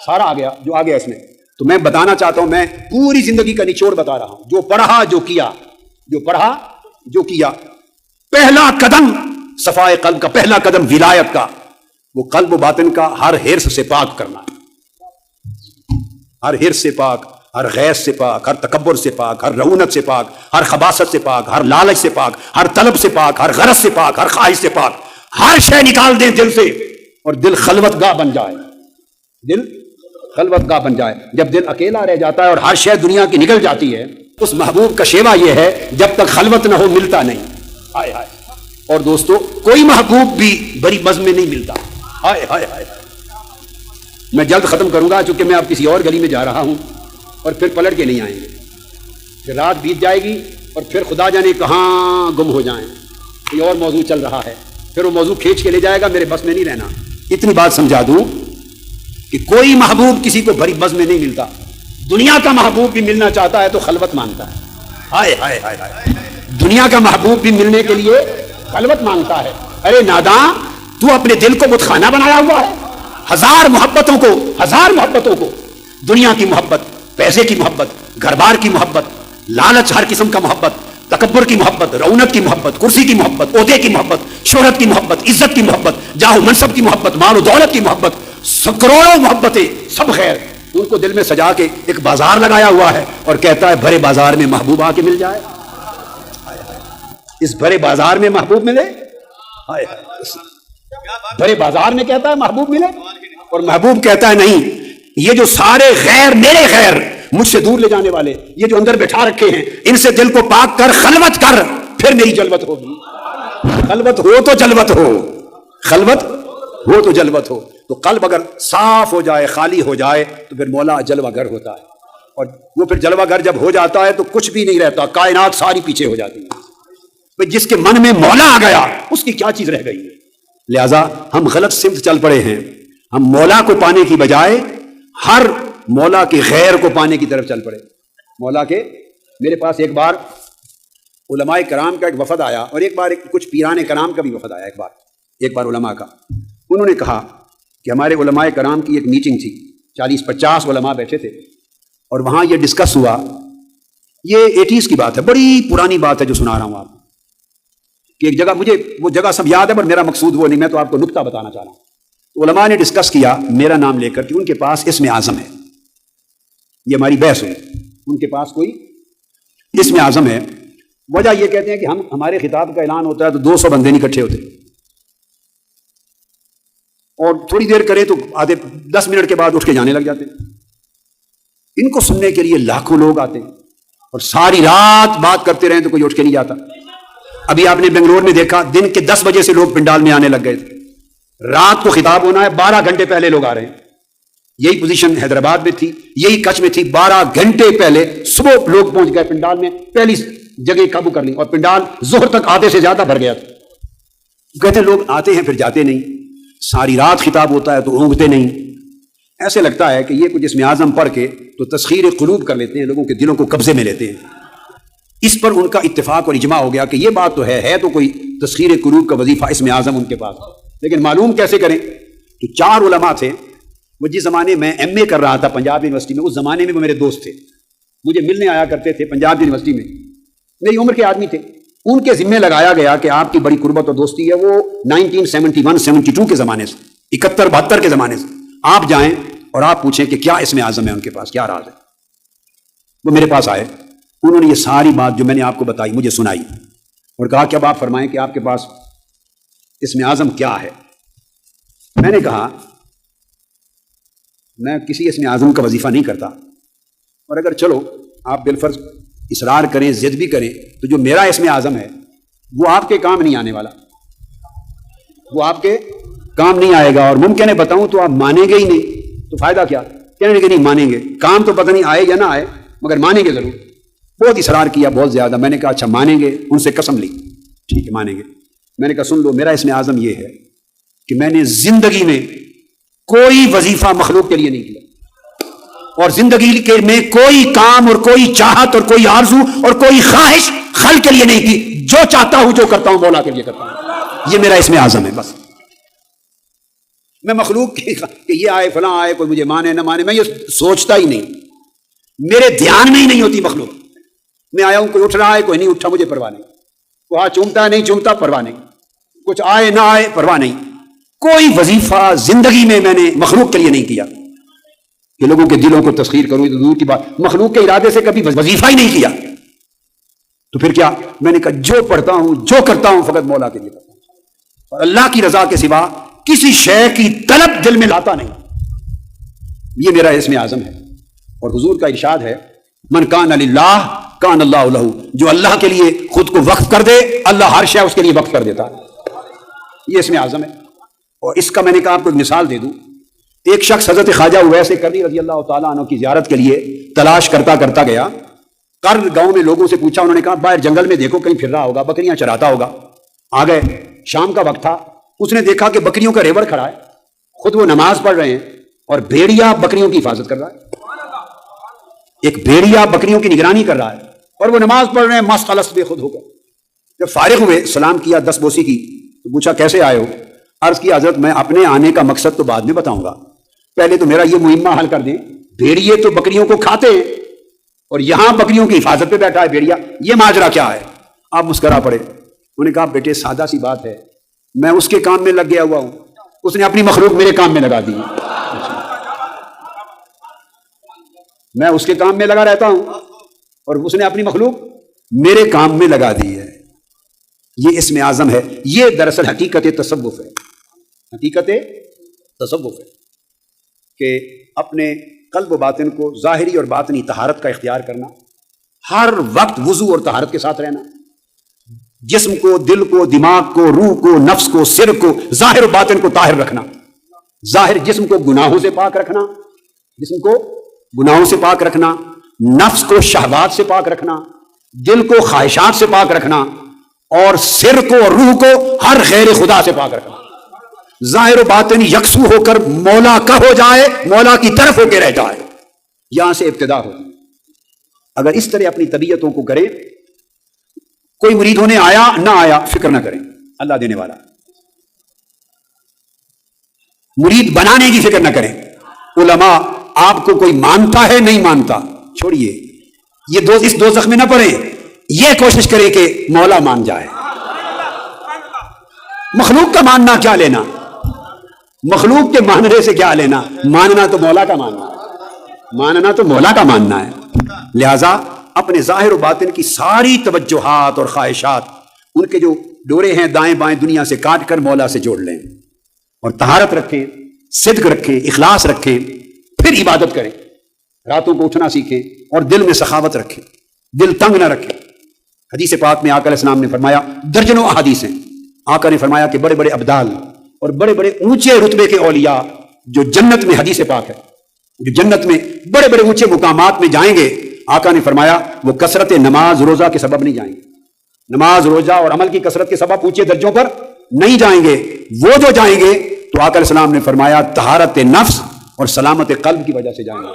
سارا آ گیا جو آ گیا اس میں۔ تو میں بتانا چاہتا ہوں، میں پوری زندگی کا نچوڑ بتا رہا ہوں، جو پڑھا جو کیا، جو پڑھا جو کیا، پہلا قدم صفائے قلب کا، پہلا قدم ولایت کا، وہ قلب و باطن کا ہر حرص سے پاک کرنا، ہر حرص سے پاک، ہر غیظ سے پاک، ہر تکبر سے پاک، ہر رعونت سے پاک، ہر خباثت سے پاک، ہر لالچ سے پاک، ہر طلب سے پاک، ہر غرض سے پاک، ہر خواہش سے پاک، ہر شے نکال دیں دل سے، اور دل خلوت گاہ بن جائے، دل خلوت گاہ بن جائے۔ جب دل اکیلا رہ جاتا ہے اور ہر شے دنیا کی نکل جاتی ہے، اس محبوب کا شیوا یہ ہے جب تک خلوت نہ ہو ملتا نہیں۔ ہائے ہائے، اور دوستو کوئی محبوب بھی بڑی بزم میں نہیں ملتا۔ ہائے ہائے ہائے، میں جلد ختم کروں گا چونکہ میں اب کسی اور گلی میں جا رہا ہوں، اور پھر پلٹ کے نہیں آئیں گے، پھر رات بیت جائے گی اور پھر خدا جانے کہاں گم ہو جائیں، کوئی اور موضوع چل رہا ہے، پھر وہ موضوع کھینچ کے لے جائے گا، میرے بس میں نہیں رہنا۔ اتنی بات سمجھا دوں کہ کوئی محبوب کسی کو بڑی بز میں نہیں ملتا، دنیا کا محبوب بھی ملنا چاہتا ہے تو خلوت مانگتا ہے۔ ہائے ہائے ہائے ہائے، دنیا کا محبوب بھی ملنے کے لیے خلوت مانگتا ہے۔ ارے ناداں، تو اپنے دل کو بت خانہ بنایا ہوا ہے، ہزار محبتوں کو، دنیا کی محبت، پیسے کی محبت، گھر بار کی محبت، لالچ ہر قسم کا محبت، تکبر کی محبت، رعونت کی محبت، کرسی کی محبت، عہدے کی محبت، شہرت کی محبت، عزت کی محبت، جاہ و منصب کی محبت، مال و دولت کی محبت، سب کروڑوں محبتیں، سب خیر، ان کو دل میں سجا کے ایک بازار لگایا ہوا ہے، اور کہتا ہے بھرے بازار میں محبوب آ کے مل جائے۔ اس بھرے بازار میں محبوب ملے، بھرے بازار میں کہتا ہے محبوب ملے، اور محبوب کہتا ہے نہیں، یہ جو سارے غیر میرے غیر مجھ سے دور لے جانے والے، یہ جو اندر بٹھا رکھے ہیں، ان سے دل کو پاک کر، خلوت کر، پھر میری جلوت ہوگی۔ خلوت ہو تو جلوت ہو، خلوت ہو تو جلوت ہو۔ تو قلب اگر صاف ہو جائے، خالی ہو جائے، تو پھر مولا جلوہ گر ہوتا ہے، اور وہ پھر جلوہ گر جب ہو جاتا ہے تو کچھ بھی نہیں رہتا، کائنات ساری پیچھے ہو جاتی ہے۔ جس کے من میں مولا آ گیا اس کی کیا چیز رہ گئی ہے؟ لہذا ہم غلط سمت چل پڑے ہیں، ہم مولا کو پانے کی بجائے ہر مولا کے غیر کو پانے کی طرف چل پڑے۔ مولا کے، میرے پاس ایک بار علماء کرام کا ایک وفد آیا، اور ایک بار کچھ پیران کرام کا بھی وفد آیا، ایک بار علماء کا۔ انہوں نے کہا کہ ہمارے علماء کرام کی ایک میٹنگ تھی، 40-50 علماء بیٹھے تھے، اور وہاں یہ ڈسکس ہوا، یہ 80s کی بات ہے، بڑی پرانی بات ہے جو سنا رہا ہوں آپ کہ ایک جگہ، مجھے وہ جگہ سب یاد ہے پر میرا مقصود وہ نہیں، میں تو آپ کو نکتہ بتانا چاہ رہا ہوں۔ تو علماء نے ڈسکس کیا میرا نام لے کر کہ ان کے پاس اسم اعظم ہے، یہ ہماری بحث ہوئی، ان کے پاس کوئی اسم اعظم ہے۔ وجہ یہ کہتے ہیں کہ ہمارے خطاب کا اعلان ہوتا ہے تو 200 بندے نہیں اکٹھے ہوتے، اور تھوڑی دیر کریں تو آدھے 10 منٹ کے بعد اٹھ کے جانے لگ جاتے ہیں۔ ان کو سننے کے لیے لاکھوں لوگ آتے ہیں، اور ساری رات بات کرتے رہیں تو کوئی اٹھ کے نہیں جاتا۔ ابھی آپ نے بنگلور میں دیکھا، دن کے 10 بجے سے لوگ پنڈال میں آنے لگ گئے تھے، رات کو خطاب ہونا ہے، 12 گھنٹے پہلے لوگ آ رہے ہیں. یہی پوزیشن حیدرآباد میں تھی، یہی کچھ میں تھی. 12 گھنٹے پہلے صبح لوگ پہنچ گئے پنڈال میں، پہلی جگہ قابو کر لی، اور پنڈال ظہر تک آدھے سے زیادہ بھر گیا تھا. کہتے ہیں لوگ آتے ہیں پھر جاتے نہیں، ساری رات خطاب ہوتا ہے تو اونگتے نہیں. ایسے لگتا ہے کہ یہ کچھ اسم اعظم پڑھ کے تو تسخیر قلوب کر لیتے ہیں، لوگوں کے دلوں کو قبضے میں لیتے ہیں. اس پر ان کا اتفاق اور اجماع ہو گیا کہ یہ بات تو ہے تو کوئی تسخیر قلوب کا وظیفہ اسم اعظم ان کے پاس، لیکن معلوم کیسے کریں؟ تو 4 علماء تھے، وہ جس زمانے میں ایم اے کر رہا تھا پنجاب یونیورسٹی میں، اس زمانے میں وہ میرے دوست تھے، مجھے ملنے آیا کرتے تھے پنجاب یونیورسٹی میں، میری عمر کے آدمی تھے. ان کے ذمہ لگایا گیا کہ آپ کی بڑی قربت اور دوستی ہے، وہ 1971-72 کے زمانے سے، 71-72 کے زمانے سے، آپ جائیں اور آپ پوچھیں کہ کیا اسم اعظم ہے ان کے پاس، کیا راز ہے. وہ میرے پاس آئے، انہوں نے یہ ساری بات جو میں نے آپ کو بتائی مجھے سنائی اور کہا کہ اب آپ فرمائیں کہ آپ کے پاس اسم اعظم کیا ہے. میں نے کہا میں کسی اسم اعظم کا وظیفہ نہیں کرتا، اور اگر چلو آپ بالفرض اصرار کریں، ضد بھی کریں، تو جو میرا اسم اعظم ہے وہ آپ کے کام نہیں آنے والا، وہ آپ کے کام نہیں آئے گا، اور ممکن ہے بتاؤں تو آپ مانیں گے ہی نہیں، تو فائدہ کیا؟ کہنے کہ نہیں مانیں گے، کام تو پتہ نہیں آئے یا نہ آئے مگر مانیں گے ضرور. بہت اصرار کیا، بہت زیادہ. میں نے کہا اچھا مانیں گے، ان سے قسم لی، ٹھیک ہے مانیں گے. میں نے کہا سن لو، میرا اسم اعظم یہ ہے کہ میں نے زندگی میں کوئی وظیفہ مخلوق کے لیے نہیں کیا، اور زندگی کے میں کوئی کام اور کوئی چاہت اور کوئی آرزو اور کوئی خواہش خلق کے لیے نہیں کی. جو چاہتا ہوں جو کرتا ہوں مولا کے لیے کرتا ہوں. یہ میرا اسم اعظم ہے. بس میں مخلوق کہ یہ آئے فلاں آئے، کوئی مجھے مانے نہ مانے، میں یہ سوچتا ہی نہیں، میرے دھیان میں ہی نہیں ہوتی مخلوق. میں آیا ہوں، کوئی اٹھ رہا ہے کوئی نہیں اٹھا، مجھے پرواہ نہیں. کوئی چومتا ہے نہیں چومتا، پرواہ نہیں. کچھ آئے نہ آئے، پرواہ نہیں. کوئی وظیفہ زندگی میں نے مخلوق کے لیے نہیں کیا کہ لوگوں کے دلوں کو تسخیر کروں، تو دور کی بات، مخلوق کے ارادے سے کبھی وظیفہ ہی نہیں کیا. تو پھر کیا؟ میں نے کہا جو پڑھتا ہوں جو کرتا ہوں فقط مولا کے لیے کرتا ہوں، اور اللہ کی رضا کے سوا کسی شے کی طلب دل میں لاتا نہیں. یہ میرا اسم اعظم ہے. اور حضور کا ارشاد ہے من کان للہ کان اللہ لہ، جو اللہ کے لیے خود کو وقف کر دے اللہ ہر شے اس کے لیے وقف کر دیتا ہے. یہ اسم اعظم ہے. اور اس کا میں نے کہا آپ کو ایک مثال دے دوں. ایک شخص حضرت خواجہ اویس قرنی رضی اللہ تعالیٰ عنہ کی زیارت کے لیے تلاش کرتا کرتا گیا. قرن گاؤں میں لوگوں سے پوچھا، انہوں نے کہا باہر جنگل میں دیکھو کہیں پھر رہا ہوگا، بکریاں چراتا ہوگا. آ گئے، شام کا وقت تھا. اس نے دیکھا کہ بکریوں کا ریوڑ کھڑا ہے، خود وہ نماز پڑھ رہے ہیں اور بھیڑیا بکریوں کی حفاظت کر رہا ہے. ایک بھیڑیا بکریوں کی نگرانی کر رہا ہے اور وہ نماز پڑھ رہے ہیں مست خلص بے خود ہو کر. جب فارغ ہوئے، سلام کیا، دست بوسی کی، تو پوچھا کیسے آئے ہو؟ عرض کی حضرت میں اپنے آنے کا مقصد تو بعد میں بتاؤں گا، پہلے تو میرا یہ مہمہ حل کر دیں. بھیڑیے تو بکریوں کو کھاتے ہیں اور یہاں بکریوں کی حفاظت پہ بیٹھا ہے بھیڑیا، یہ ماجرا کیا ہے؟ آپ مسکرا پڑے. انہوں نے کہا بیٹے سادہ سی بات ہے، میں اس کے کام میں لگ گیا ہوا ہوں، اس نے اپنی مخلوق میرے کام میں لگا دی. میں اس کے کام میں لگا رہتا ہوں اور اس نے اپنی مخلوق میرے کام میں لگا دی ہے. یہ اسم اعظم ہے. یہ دراصل حقیقت تصوف ہے. حقیقت تصوف ہے کہ اپنے قلب و باطن کو ظاہری اور باطنی طہارت کا اختیار کرنا، ہر وقت وضو اور طہارت کے ساتھ رہنا، جسم کو، دل کو، دماغ کو، روح کو، نفس کو، سر کو، ظاہر و باطن کو طاہر رکھنا. ظاہر جسم کو گناہوں سے پاک رکھنا، جسم کو گناہوں سے پاک رکھنا، نفس کو شہوات سے پاک رکھنا، دل کو خواہشات سے پاک رکھنا، اور سر کو اور روح کو ہر غیر خدا سے پاک رکھنا. ظاہر و باطن یکسو ہو کر مولا کا ہو جائے، مولا کی طرف ہو کے رہ جائے. یہاں سے ابتدا ہوتی. اگر اس طرح اپنی طبیعتوں کو کریں، کوئی مرید ہونے آیا نہ آیا فکر نہ کریں، اللہ دینے والا. مرید بنانے کی فکر نہ کریں. علماء آپ کو کوئی مانتا ہے نہیں مانتا چھوڑیے، یہ اس دوزخ میں نہ پڑیں. یہ کوشش کریں کہ مولا مان جائے. مخلوق کا ماننا کیا لینا، مخلوق کے ماننے سے کیا لینا، ماننا تو مولا کا ماننا ہے، ماننا تو مولا کا ماننا ہے. لہذا اپنے ظاہر و باطن کی ساری توجہات اور خواہشات، ان کے جو ڈورے ہیں دائیں بائیں دنیا سے کاٹ کر مولا سے جوڑ لیں، اور طہارت رکھیں، صدق رکھیں، اخلاص رکھیں، پھر عبادت کریں. راتوں کو اٹھنا سیکھیں اور دل میں سخاوت رکھیں، دل تنگ نہ رکھیں. حدیث پاک میں آقا علیہ السلام نے فرمایا، درجنوں احادیث ہیں، آقا نے فرمایا کہ بڑے بڑے ابدال اور بڑے بڑے اونچے رتبے کے اولیاء جو جنت میں، حدیث پاک ہے، جو جنت میں بڑے بڑے اونچے مقامات میں جائیں گے، آقا نے فرمایا وہ کثرت نماز روزہ کے سبب نہیں جائیں گے، نماز روزہ اور عمل کی کثرت کے سبب اونچے درجوں پر نہیں جائیں گے. وہ جو جائیں گے تو آقا علیہ السلام نے فرمایا طہارت نفس اور سلامت قلب کی وجہ سے جائیں گے،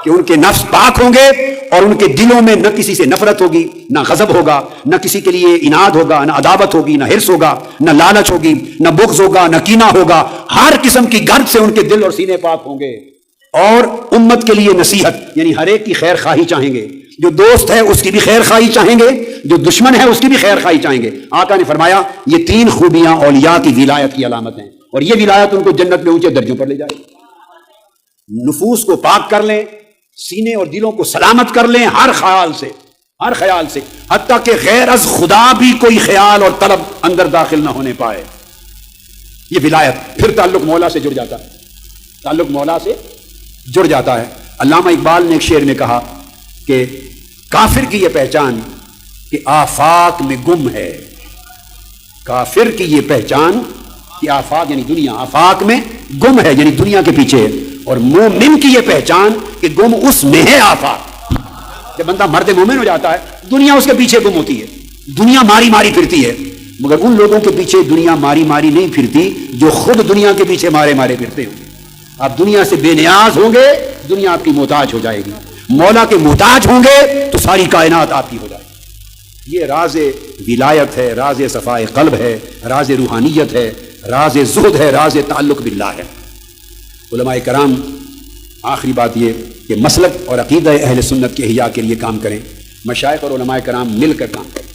کہ ان کے نفس پاک ہوں گے اور ان کے دلوں میں نہ کسی سے نفرت ہوگی، نہ غضب ہوگا، نہ کسی کے لیے عناد ہوگا، نہ عداوت ہوگی، نہ حرص ہوگا، نہ لالچ ہوگی، نہ بغض ہوگا، نہ کینہ ہوگا. ہر قسم کی گرد سے ان کے دل اور سینے پاک ہوں گے. اور امت کے لیے نصیحت، یعنی ہر ایک کی خیر خواہی چاہیں گے، جو دوست ہے اس کی بھی خیر خواہی چاہیں گے، جو دشمن ہے اس کی بھی خیر خواہی چاہیں گے. آقا نے فرمایا یہ 3 خوبیاں اولیاء کی ولایت کی علامت ہیں، اور یہ ولایت ان کو جنت میں اونچے درجوں پر لے جائے گی. نفوس کو پاک کر لیں، سینے اور دلوں کو سلامت کر لیں ہر خیال سے، حتیٰ کہ غیر از خدا بھی کوئی خیال اور طلب اندر داخل نہ ہونے پائے. یہ ولایت. پھر تعلق مولا سے جڑ جاتا ہے. علامہ اقبال نے ایک شعر میں کہا کہ کافر کی یہ پہچان کہ آفاق میں گم ہے، کافر کی یہ پہچان کہ آفاق یعنی دنیا، آفاق میں گم ہے یعنی دنیا کے پیچھے ہے. اور مومن کی یہ پہچان کہ گم اس میں ہے آفاق. جب بندہ مرد مومن ہو جاتا ہے دنیا اس کے پیچھے گم ہوتی ہے، دنیا ماری ماری پھرتی ہے. مگر ان لوگوں کے پیچھے دنیا ماری ماری نہیں پھرتی جو خود دنیا کے پیچھے مارے مارے پھرتے ہوں گے. آپ دنیا سے بے نیاز ہوں گے، دنیا آپ کی محتاج ہو جائے گی. مولا کے محتاج ہوں گے تو ساری کائنات آپ کی ہو جائے گی. یہ راز ولایت ہے، راز صفائے قلب ہے، راز روحانیت ہے، راز زہد ہے، راز تعلق باللہ ہے. علماء کرام، آخری بات یہ کہ مسلک اور عقیدہ اہل سنت کے احیاء کے لیے کام کریں، مشائخ اور علماء کرام مل کر کام کریں.